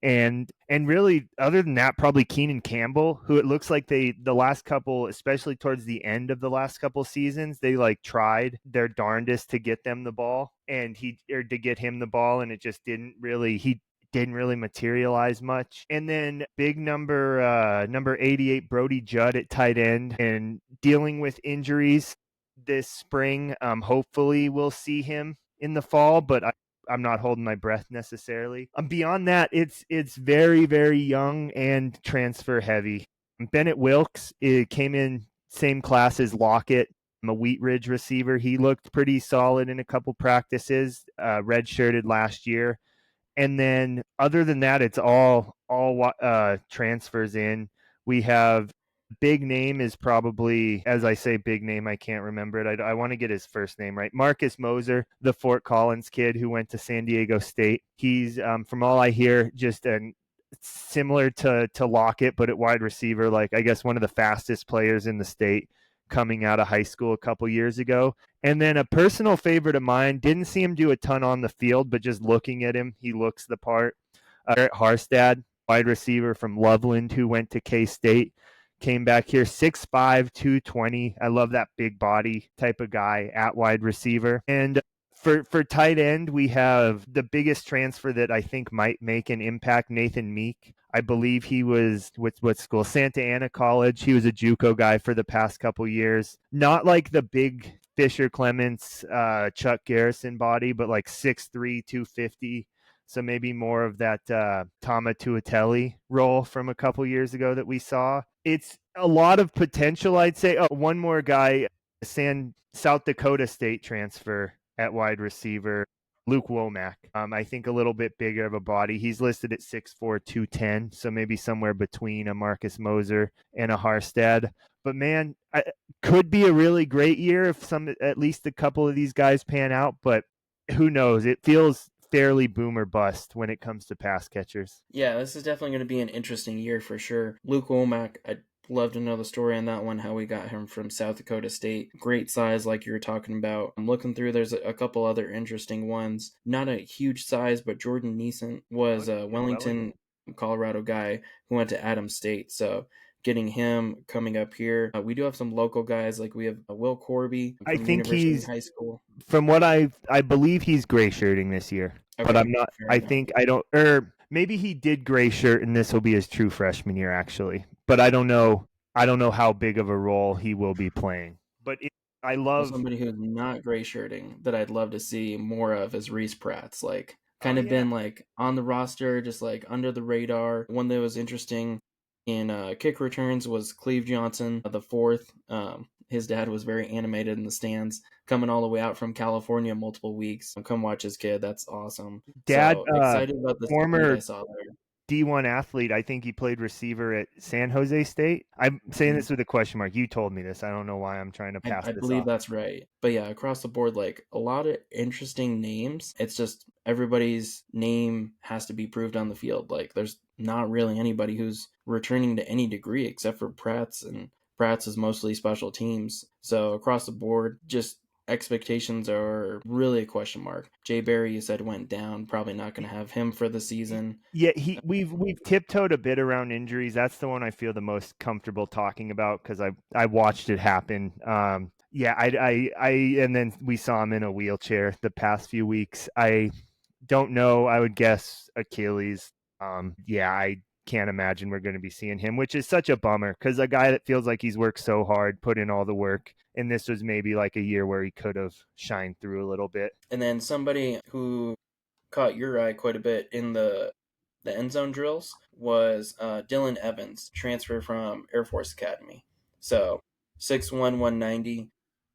And really other than that, probably Keenan Campbell, who it looks like the last couple, especially towards the end of the last couple seasons, they like tried their darndest to get them the ball and to get him the ball, and it just he didn't really materialize much. And then big number 88 Brody Judd at tight end, and dealing with injuries this spring. Hopefully we'll see him in the fall, but I'm not holding my breath necessarily. Beyond that, it's very, very young and transfer heavy. Bennett Wilkes came in same class as Lockett. I'm a Wheat Ridge receiver. He looked pretty solid in a couple practices, redshirted last year. And then other than that, it's all transfers in. We have big name is probably, as I say big name, I can't remember it. I want to get his first name right. Marcus Moser, the Fort Collins kid who went to San Diego State. He's from all I hear just similar to Lockett, but at wide receiver, like I guess one of the fastest players in the state coming out of high school a couple years ago. And then a personal favorite of mine, didn't see him do a ton on the field, but just looking at him, he looks the part. Garrett Harstad, wide receiver from Loveland, who went to K-State, came back here 6'5", 220. I love that big body type of guy at wide receiver. And for tight end, we have the biggest transfer that I think might make an impact, Nathan Meek. I believe he was what school? Santa Ana College. He was a JUCO guy for the past couple years. Not like the big Fisher Clements, Chuck Garrison body, but like 6'3", 250. So maybe more of that Tama Tuatelli role from a couple years ago that we saw. It's a lot of potential, I'd say. Oh, one more guy, South Dakota State transfer at wide receiver, Luke Womack. I think a little bit bigger of a body. He's listed at 6'4", 210, so maybe somewhere between a Marcus Moser and a Harstad. But man, could be a really great year if at least a couple of these guys pan out, but who knows? It feels fairly boom or bust when it comes to pass catchers. Yeah, this is definitely going to be an interesting year for sure. Luke Womack, I'd love to know the story on that one, how we got him from South Dakota State. Great size, like you were talking about. I'm looking through, there's a couple other interesting ones. Not a huge size, but Jordan Neeson was a Wellington, Colorado guy who went to Adams State. So getting him coming up here. We do have some local guys, like we have Will Corby from I think University High School. From what I believe he's gray shirting this year, but I'm not. I don't. Or maybe he did gray shirt, and this will be his true freshman year, actually. But I don't know. I don't know how big of a role he will be playing. But I love somebody who's not gray shirting that I'd love to see more of is Reese Pratt's. Like kind of been like on the roster, just like under the radar. One that was interesting in kick returns was Cleve Johnson, the fourth. His dad was very animated in the stands, coming all the way out from California multiple weeks. Come watch his kid. That's awesome. Dad, so excited about the former I saw there. D1 athlete. I think he played receiver at San Jose State. I'm saying this with a question mark. You told me this. I don't know why I'm trying to pass I this believe off. that's right. But yeah, across the board, like a lot of interesting names. It's just everybody's name has to be proved on the field. Like there's not really anybody who's returning to any degree except for Pratt's, and Pratt's is mostly special teams. So across the board, just expectations are really a question mark. Jay Barry, you said, went down. Probably not going to have him for the season. Yeah, we've tiptoed a bit around injuries. That's the one I feel the most comfortable talking about because I watched it happen. Yeah, I and then we saw him in a wheelchair the past few weeks. I don't know. I would guess Achilles. Yeah, I can't imagine we're going to be seeing him, which is such a bummer because a guy that feels like he's worked so hard, put in all the work, and this was maybe like a year where he could have shined through a little bit. And then somebody who caught your eye quite a bit in the end zone drills was Dylan Evans, transfer from Air Force Academy. So 6'1", 190.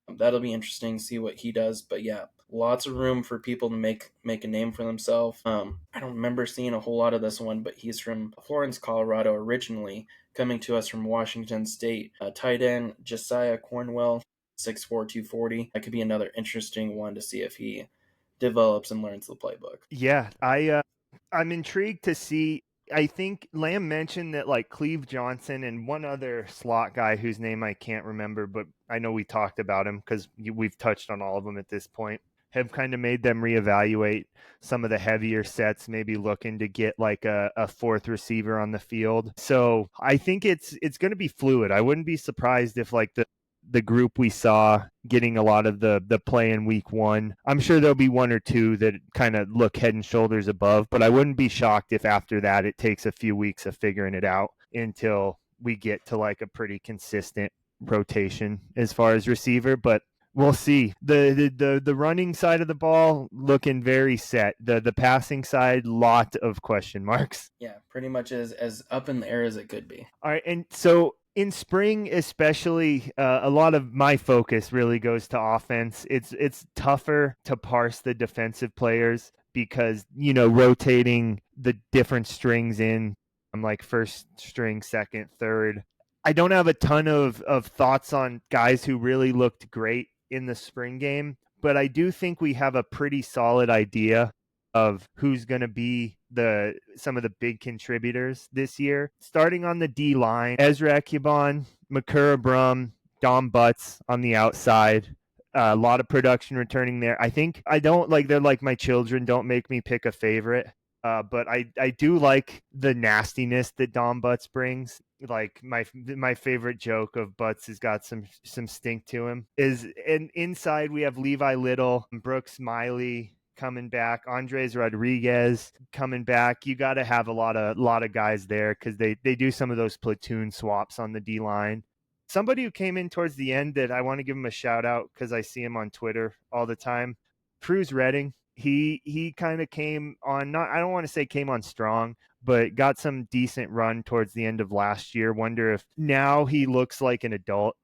That'll be interesting to see what he does. But yeah, lots of room for people to make a name for themselves. I don't remember seeing a whole lot of this one, but he's from Florence, Colorado originally, coming to us from Washington State. Tight end Josiah Cornwell, 6'4", 240. That could be another interesting one to see if he develops and learns the playbook. Yeah, I'm intrigued to see. I think Lamb mentioned that like Cleve Johnson and one other slot guy whose name I can't remember, but I know we talked about him because we've touched on all of them at this point, have kind of made them reevaluate some of the heavier sets, maybe looking to get like a fourth receiver on the field. So I think it's going to be fluid. I wouldn't be surprised if like the group we saw getting a lot of the play in week one. I'm sure there'll be one or two that kind of look head and shoulders above, but I wouldn't be shocked if after that it takes a few weeks of figuring it out until we get to like a pretty consistent rotation as far as receiver. But we'll see. The running side of the ball looking very set. The passing side, lot of question marks. Yeah, pretty much as up in the air as it could be. All right, and so in spring, especially, a lot of my focus really goes to offense. It's tougher to parse the defensive players because rotating the different strings in. I'm like first string, second, third. I don't have a ton of thoughts on guys who really looked great in the spring game, but I do think we have a pretty solid idea of who's going to be some of the big contributors this year. Starting on the D line, Ezra Ekubon, Makura Brum, Dom Butts on the outside. A lot of production returning there. I think I don't like they're like my children. Don't make me pick a favorite. But I do like the nastiness that Dom Butts brings. Like my favorite joke of Butts has got some stink to him. Is and inside we have Levi Little, Brooks Miley coming back, Andres Rodriguez coming back. You got to have a lot of guys there because they do some of those platoon swaps on the D line. Somebody who came in towards the end that I want to give him a shout out because I see him on Twitter all the time. Cruz Redding. He kind of came on, not I don't want to say came on strong, but got some decent run towards the end of last year. Wonder if now he looks like an adult,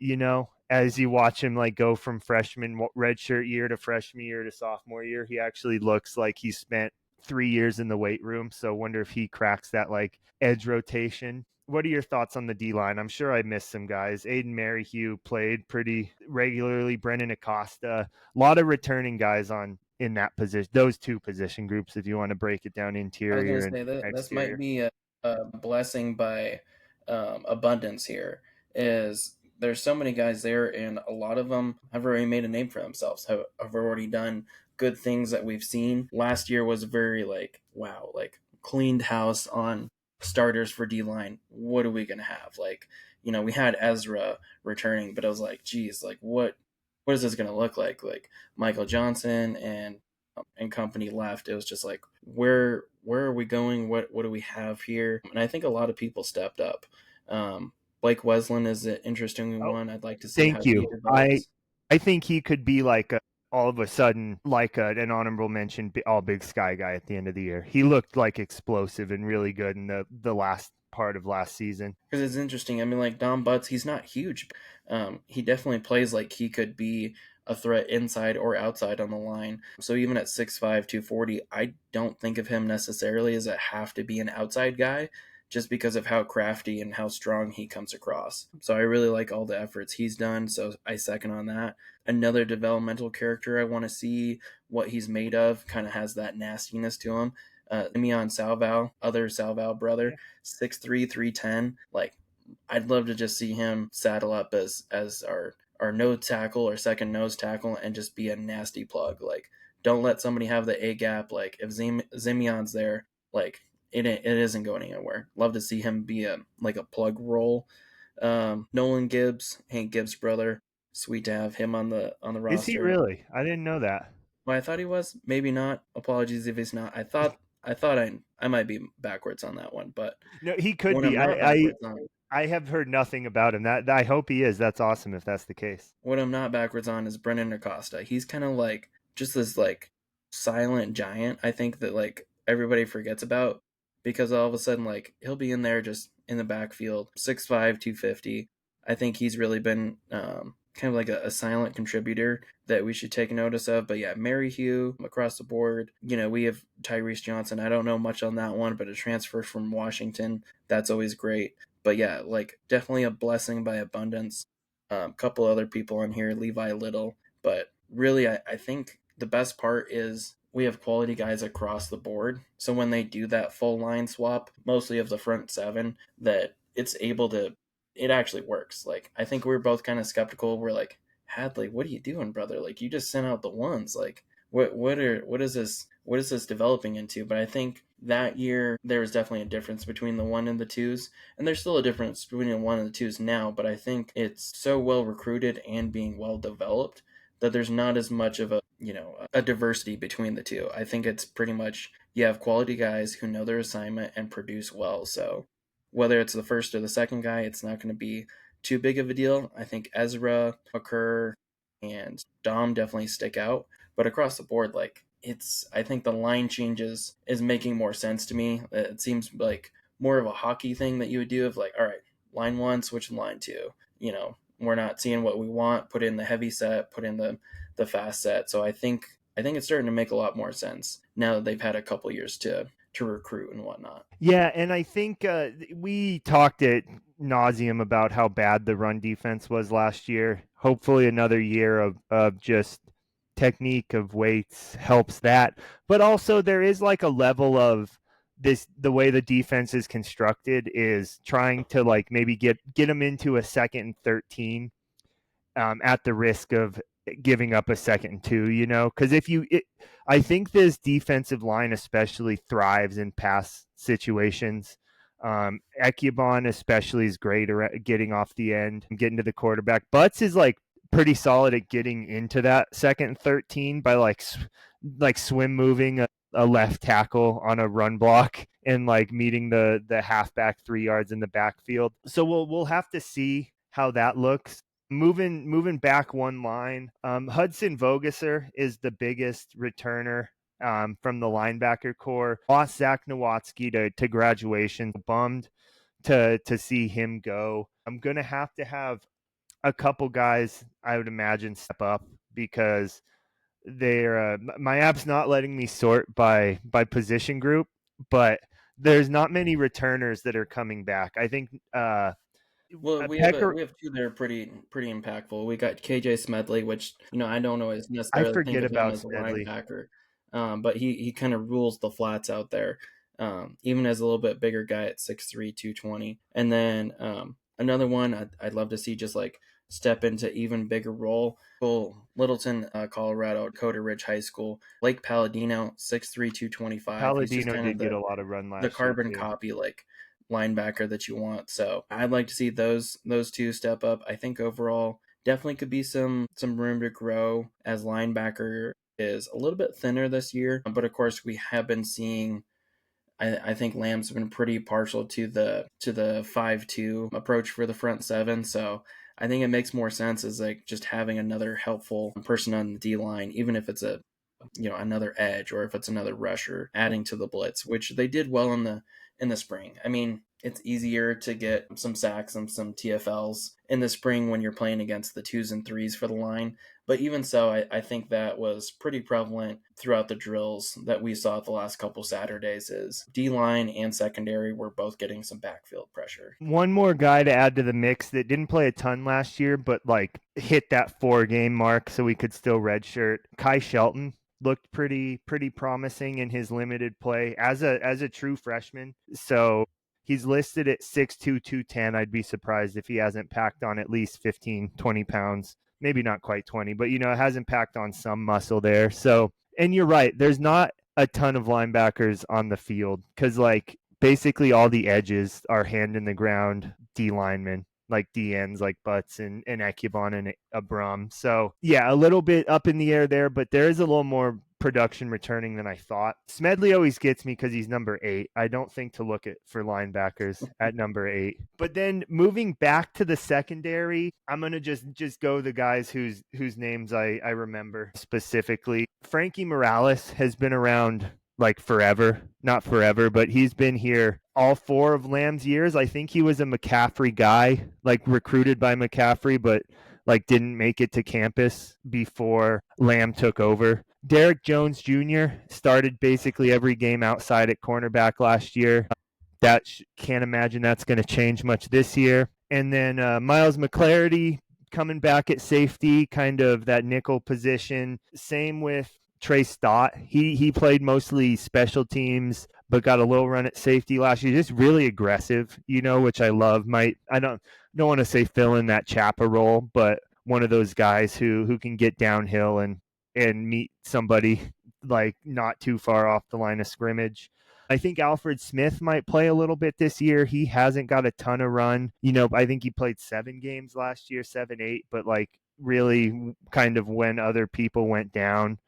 as you watch him like go from freshman redshirt year to freshman year to sophomore year. He actually looks like he spent 3 years in the weight room. So wonder if he cracks that like edge rotation. What are your thoughts on the D line? I'm sure I missed some guys. Aiden Merrihew played pretty regularly. Brennan Acosta, a lot of returning guys on in that position, those two position groups, if you want to break it down, I was gonna interior and say that this might exterior. be a blessing by abundance here. Is there's so many guys there, and a lot of them have already made a name for themselves. Have already done good things that we've seen. Last year was very like wow, like cleaned house on starters for D line. What are we gonna have? Like we had Ezra returning, but I was like, geez, like what is this gonna look like? Like Michael Johnson and company left, it was just like where are we going? What do we have here? And I think a lot of people stepped up. Blake Wesleyan is an interesting Oh, one. I'd like to see how thank he you. I develops I think he could be like all of a sudden like an honorable mention all Big Sky guy at the end of the year. He looked like explosive and really good in the last part of last season. because it's interesting. I mean, like Dom Butts, he's not huge. He definitely plays like he could be a threat inside or outside on the line. So even at 6'5", 240, I don't think of him necessarily as a have to be an outside guy just because of how crafty and how strong he comes across. So I really like all the efforts he's done. So I second on that. Another developmental character I want to see what he's made of, kind of has that nastiness to him. Simeon Salval, other Salval brother, 6'3", 310. Like I'd love to just see him saddle up as our nose tackle or second nose tackle and just be a nasty plug. Like don't let somebody have the A gap. Like if Zimeon's there, like it isn't going anywhere. Love to see him be a plug role. Nolan Gibbs, Hank Gibbs' brother. Sweet to have him on the Is he roster. really? I didn't know that. Well, I thought he was. Maybe not. Apologies if he's not. I thought I might be backwards on that one, but No, he could what be. I'm not backwards on I have heard nothing about him. That I hope he is. That's awesome if that's the case. what I'm not backwards on is Brendan Acosta. He's kind of like just this like silent giant. I think that like everybody forgets about because all of a sudden like he'll be in there just in the backfield, 6'5", 250. I think he's really been kind of like a silent contributor that we should take notice of. But yeah, Mary Hugh across the board. We have Tyrese Johnson. I don't know much on that one, but a transfer from Washington, that's always great. But yeah, like definitely a blessing by abundance. A couple other people on here, Levi Little. But really, I think the best part is we have quality guys across the board. So when they do that full line swap, mostly of the front seven, that it's able to, it actually works. Like, I think we are both kind of skeptical. We're like, Hadley, what are you doing, brother? Like, you just sent out the ones. Like, what is this developing into? But I think that year there was definitely a difference between the one and the twos, and there's still a difference between the one and the twos now. But I think it's so well recruited and being well developed that there's not as much of a diversity between the two. I think it's pretty much you have quality guys who know their assignment and produce well. So whether it's the first or the second guy, it's not going to be too big of a deal. I think Ezra, McCurr, and Dom definitely stick out. But across the board, like I think the line changes is making more sense to me. It seems like more of a hockey thing that you would do of like, all right, line one, switch to line two. We're not seeing what we want. Put in the heavy set, put in the fast set. So I think it's starting to make a lot more sense now that they've had a couple years to recruit and whatnot. Yeah, and I think we talked at nauseum about how bad the run defense was last year. Hopefully, another year of just technique of weights helps that. But also, there is like a level of the way the defense is constructed is trying to like maybe get them into a 2nd and 13 at the risk of giving up a 2nd and 2, because I think this defensive line especially thrives in pass situations. Ekubon especially is great at getting off the end and getting to the quarterback. Butts is like pretty solid at getting into that 2nd and 13 by like swim moving a left tackle on a run block and like meeting the halfback 3 yards in the backfield. So we'll have to see how that looks. Moving back one line, Hudson Vogesser is the biggest returner from the linebacker core. Lost Zach Nowatzki to graduation. Bummed to see him go. I'm gonna have a couple guys, I would imagine, step up because they're my app's not letting me sort by position group, but there's not many returners that are coming back. I think Well, Pecker. we have two that are pretty impactful. We got KJ Smedley, which I don't always I necessarily think forget of him about as a Smedley. linebacker, but he kind of rules the flats out there, even as a little bit bigger guy at 6'3", 220. And then another one I'd love to see just like step into even bigger role. Littleton, Colorado, Dakota Ridge High School. Lake Palladino, 6'3", 225. He's just Palladino kind of did get a lot of run the last year carbon too. copy like linebacker that you want. So I'd like to see those two step up. I think overall definitely could be some room to grow as linebacker is a little bit thinner this year. But of course we have been seeing I think Lamb's been pretty partial to the 5-2 approach for the front seven. So I think it makes more sense as like just having another helpful person on the D line, even if it's another edge or if it's another rusher adding to the blitz, which they did well in the spring. I mean, it's easier to get some sacks and some TFLs in the spring when you're playing against the 2s and 3s for the line. But even so, I think that was pretty prevalent throughout the drills that we saw the last couple Saturdays is D-line and secondary were both getting some backfield pressure. One more guy to add to the mix that didn't play a ton last year, but like hit that 4-game mark so we could still redshirt. Kai Shelton looked pretty promising in his limited play as a true freshman. So he's listed at 6'2", 210. I'd be surprised if he hasn't packed on at least 15, 20 pounds. Maybe not quite 20, but it hasn't packed on some muscle there. So, and you're right, there's not a ton of linebackers on the field because like basically all the edges are hand in the ground D linemen, like D ends like Butts and Ekubon and Abram. So yeah, a little bit up in the air there, but there is a little more production returning than I thought. Smedley always gets me because he's number 8. I don't think to look at for linebackers at number 8. But then moving back to the secondary, I'm gonna just go the guys whose names I remember specifically. Frankie Morales has been around like forever, not forever, but he's been here all 4 of Lamb's years. I think he was a McCaffrey guy, like recruited by McCaffrey, but like didn't make it to campus before Lamb took over. Derek Jones Jr. started basically every game outside at cornerback last year. Can't imagine that's going to change much this year. And then Miles McClarity coming back at safety, kind of that nickel position. Same with Trey Stott. He played mostly special teams, but got a little run at safety last year. Just really aggressive, which I love. I don't want to say fill in that Chapa role, but one of those guys who can get downhill and meet somebody like not too far off the line of scrimmage. I think Alfred Smith might play a little bit this year. He hasn't got a ton of run. I think he played 7 games last year, 7, 8, but like really kind of when other people went down.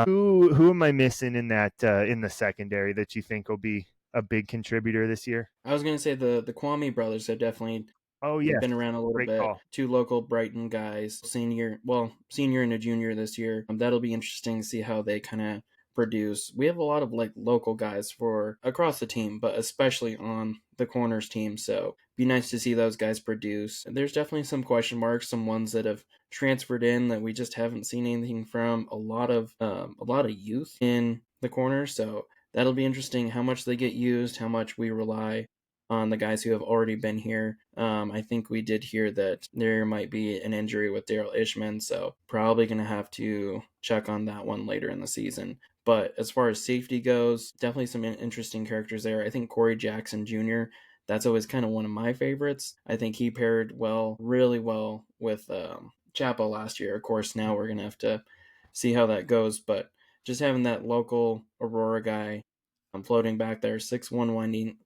Who am I missing in that in the secondary that you think will be a big contributor this year? I was going to say the Kwame brothers have definitely Oh yes, been around a little great bit. call. 2 local Brighton guys, senior and a junior this year. That'll be interesting to see how they kind of produce. We have a lot of like local guys for across the team, but especially on the corners team. So be nice to see those guys produce. There's definitely some question marks, some ones that have transferred in that we just haven't seen anything from. A lot of youth in the corners. So that'll be interesting how much they get used, how much we rely on the guys who have already been here. I think we did hear that there might be an injury with Daryl Ishman, so probably going to have to check on that one later in the season. But as far as safety goes, definitely some interesting characters there. I think Corey Jackson Jr., that's always kind of one of my favorites. I think he paired really well with Chapo last year. Of course, now we're going to have to see how that goes, but just having that local Aurora guy floating back there, 6'1",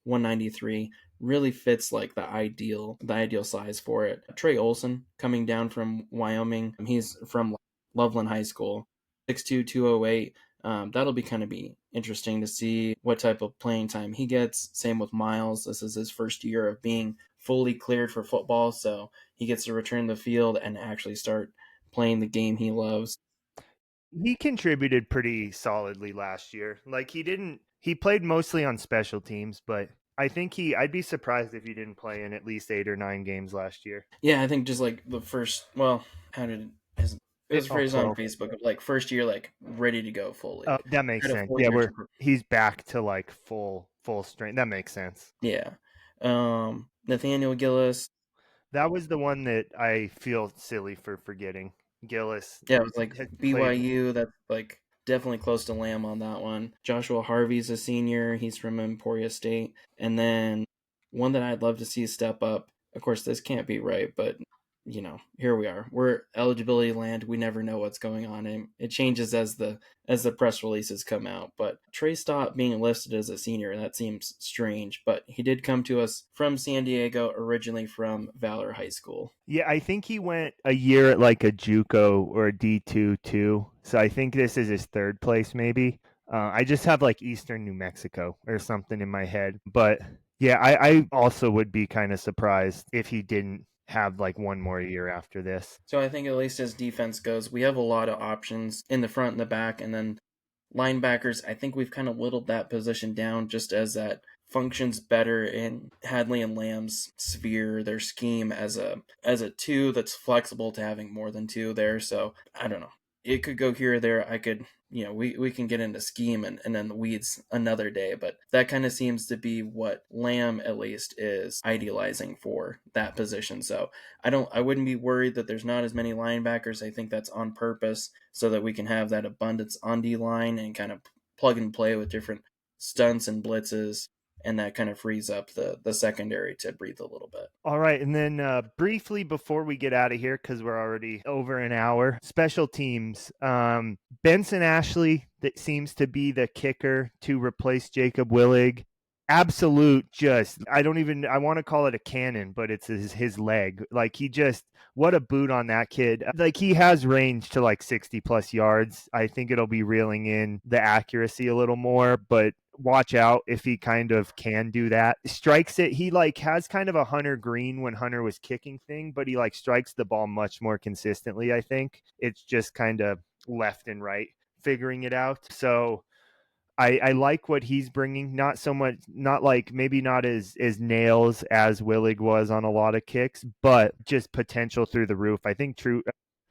193, really fits like the ideal size for it. Trey Olson coming down from Wyoming. He's from Loveland High School, 6'2", 208. That'll be interesting to see what type of playing time he gets. Same with Miles. This is his first year of being fully cleared for football, so he gets to return to the field and actually start playing the game he loves. He contributed pretty solidly last year. Like he played mostly on special teams, but I think I'd be surprised if he didn't play in at least 8 or 9 games last year. Yeah, I think just like the first, how did his it was phrased on 12. Facebook of like first year like ready to go fully. Oh, that makes Had a sense. full Yeah, year where to he's back to like full strength. That makes sense. yeah. Nathaniel Gillis, That was the one that I feel silly for forgetting. Gillis yeah, it was like has played. BYU. That's like definitely close to Lamb on that one. Joshua Harvey's a senior. He's from Emporia State, and then one that I'd love to see step up. Of course, this can't be right, but here we are. We're eligibility land. We never know what's going on, and it changes as the press releases come out. But Trey Stott being listed as a senior, that seems strange. But he did come to us from San Diego, originally from Valor High School. Yeah, I think he went a year at like a JUCO or a D2 too. So I think this is his 3rd place maybe. I just have like Eastern New Mexico or something in my head. But yeah, I also would be kind of surprised if he didn't have like one more year after this. So I think at least as defense goes, we have a lot of options in the front and the back, and then linebackers. I think we've kind of whittled that position down just as that functions better in Hadley and Lamb's sphere, their scheme as a 2 that's flexible to having more than 2 there. So I don't know. It could go here or there. I could, we can get into scheme and then the weeds another day, but that kind of seems to be what Lamb at least is idealizing for that position. So I wouldn't be worried that there's not as many linebackers. I think that's on purpose so that we can have that abundance on D line and kind of plug and play with different stunts and blitzes, and that kind of frees up the secondary to breathe a little bit. All right, and then briefly before we get out of here, because we're already over an hour, special teams. Benson Ashley, that seems to be the kicker to replace Jacob Willig. Absolute, I want to call it a cannon, but it's his leg. Like what a boot on that kid. Like he has range to like 60 plus yards. I think it'll be reeling in the accuracy a little more, but watch out if he kind of can do that. Strikes it. He like has kind of a Hunter Green when Hunter was kicking thing, but he like strikes the ball much more consistently. I think it's just kind of left and right figuring it out. So I like what he's bringing. Not so much, not like maybe not as nails as Willig was on a lot of kicks, but just potential through the roof. I think true.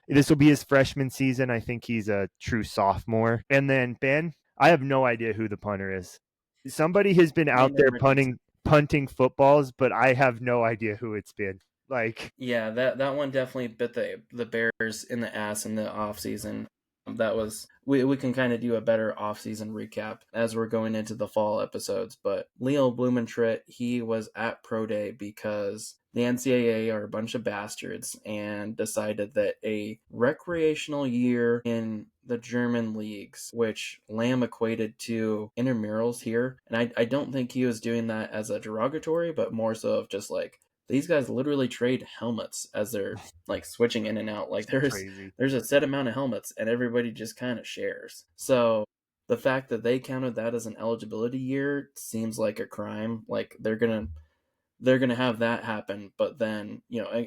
This will be his freshman season. I think he's a true sophomore. And then Ben, I have no idea who the punter is. Somebody has been I out there never did. punting footballs, but I have no idea who it's been. Like, Yeah, that one definitely bit the Bears in the ass in the off season. That was we can kind of do a better off season recap as we're going into the fall episodes. But Leo Blumentritt, he was at Pro Day because the NCAA are a bunch of bastards and decided that a recreational year in the German leagues, which Lamb equated to intramurals here, and I don't think he was doing that as a derogatory, but more so of just like these guys literally trade helmets as they're like switching in and out. Like crazy. there's a set amount of helmets and everybody just kind of shares. So the fact that they counted that as an eligibility year seems like a crime. Like they're gonna have that happen, but then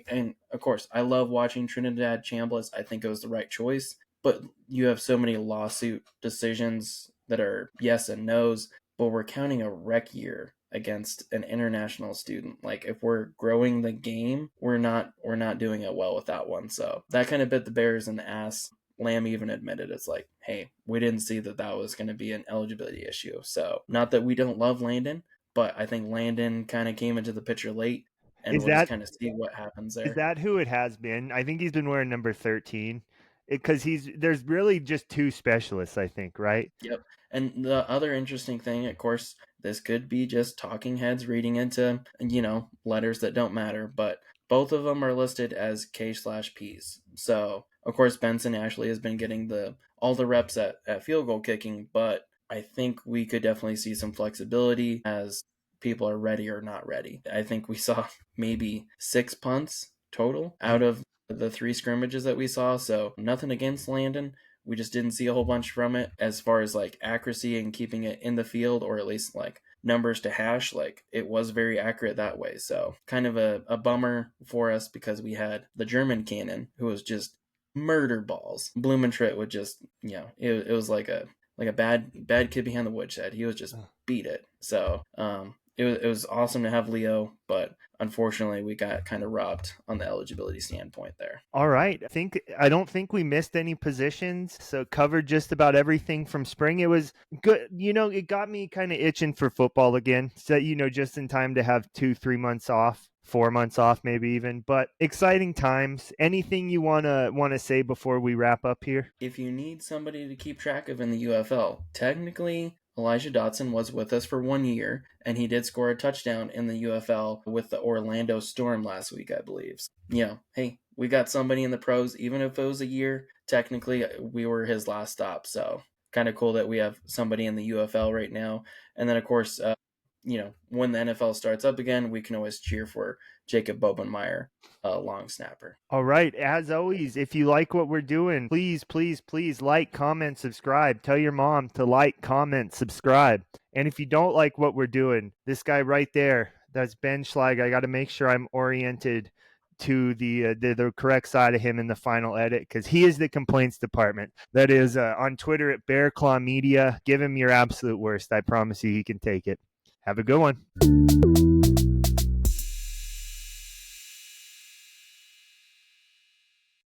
and of course I love watching Trinidad Chambliss. I think it was the right choice, but you have so many lawsuit decisions that are yes and no's, but we're counting a rec year against an international student. Like if we're growing the game, we're not doing it well with that one. So that kind of bit the Bears in the ass. Lamb even admitted it's like, hey, we didn't see that was going to be an eligibility issue. So not that we don't love Landon, but I think Landon kind of came into the picture late, and Is we'll just that kind of see what happens is there. that who it has been? I think he's been wearing number 13 because there's really just two specialists, I think, right? Yep. And the other interesting thing, of course, this could be just talking heads reading into, letters that don't matter, but both of them are listed as K/Ps. So, of course, Benson Ashley has been getting all the reps at field goal kicking, but I think we could definitely see some flexibility as people are ready or not ready. I think we saw maybe 6 punts total out of the 3 scrimmages that we saw, so nothing against Landon. We just didn't see a whole bunch from it as far as like accuracy and keeping it in the field, or at least like numbers to hash. Like it was very accurate that way. So kind of a bummer for us because we had the German cannon who was just murder balls. Blumentritt would just, it was like a bad kid behind the woodshed. He was just beat it. So it was awesome to have Leo, but unfortunately we got kind of robbed on the eligibility standpoint there. All right. I don't think we missed any positions, so covered just about everything from spring. It was good. It got me kind of itching for football again. So, just in time to have 2-3 months off, 4 months off, maybe even. But exciting times. Anything you wanna say before we wrap up here? If you need somebody to keep track of in the UFL, technically Elijah Dotson was with us for 1 year, and he did score a touchdown in the UFL with the Orlando Storm last week, I believe. Hey, we got somebody in the pros, even if it was a year. Technically, we were his last stop, so kind of cool that we have somebody in the UFL right now. And then, of course, when the NFL starts up again, we can always cheer for Jacob Bobenmeyer, long snapper. All right. As always, if you like what we're doing, please, please, please like, comment, subscribe. Tell your mom to like, comment, subscribe. And if you don't like what we're doing, this guy right there, that's Ben Schleiger. I got to make sure I'm oriented to the correct side of him in the final edit because he is the complaints department. That is on Twitter at Bear Claw Media. Give him your absolute worst. I promise you he can take it. Have a good one.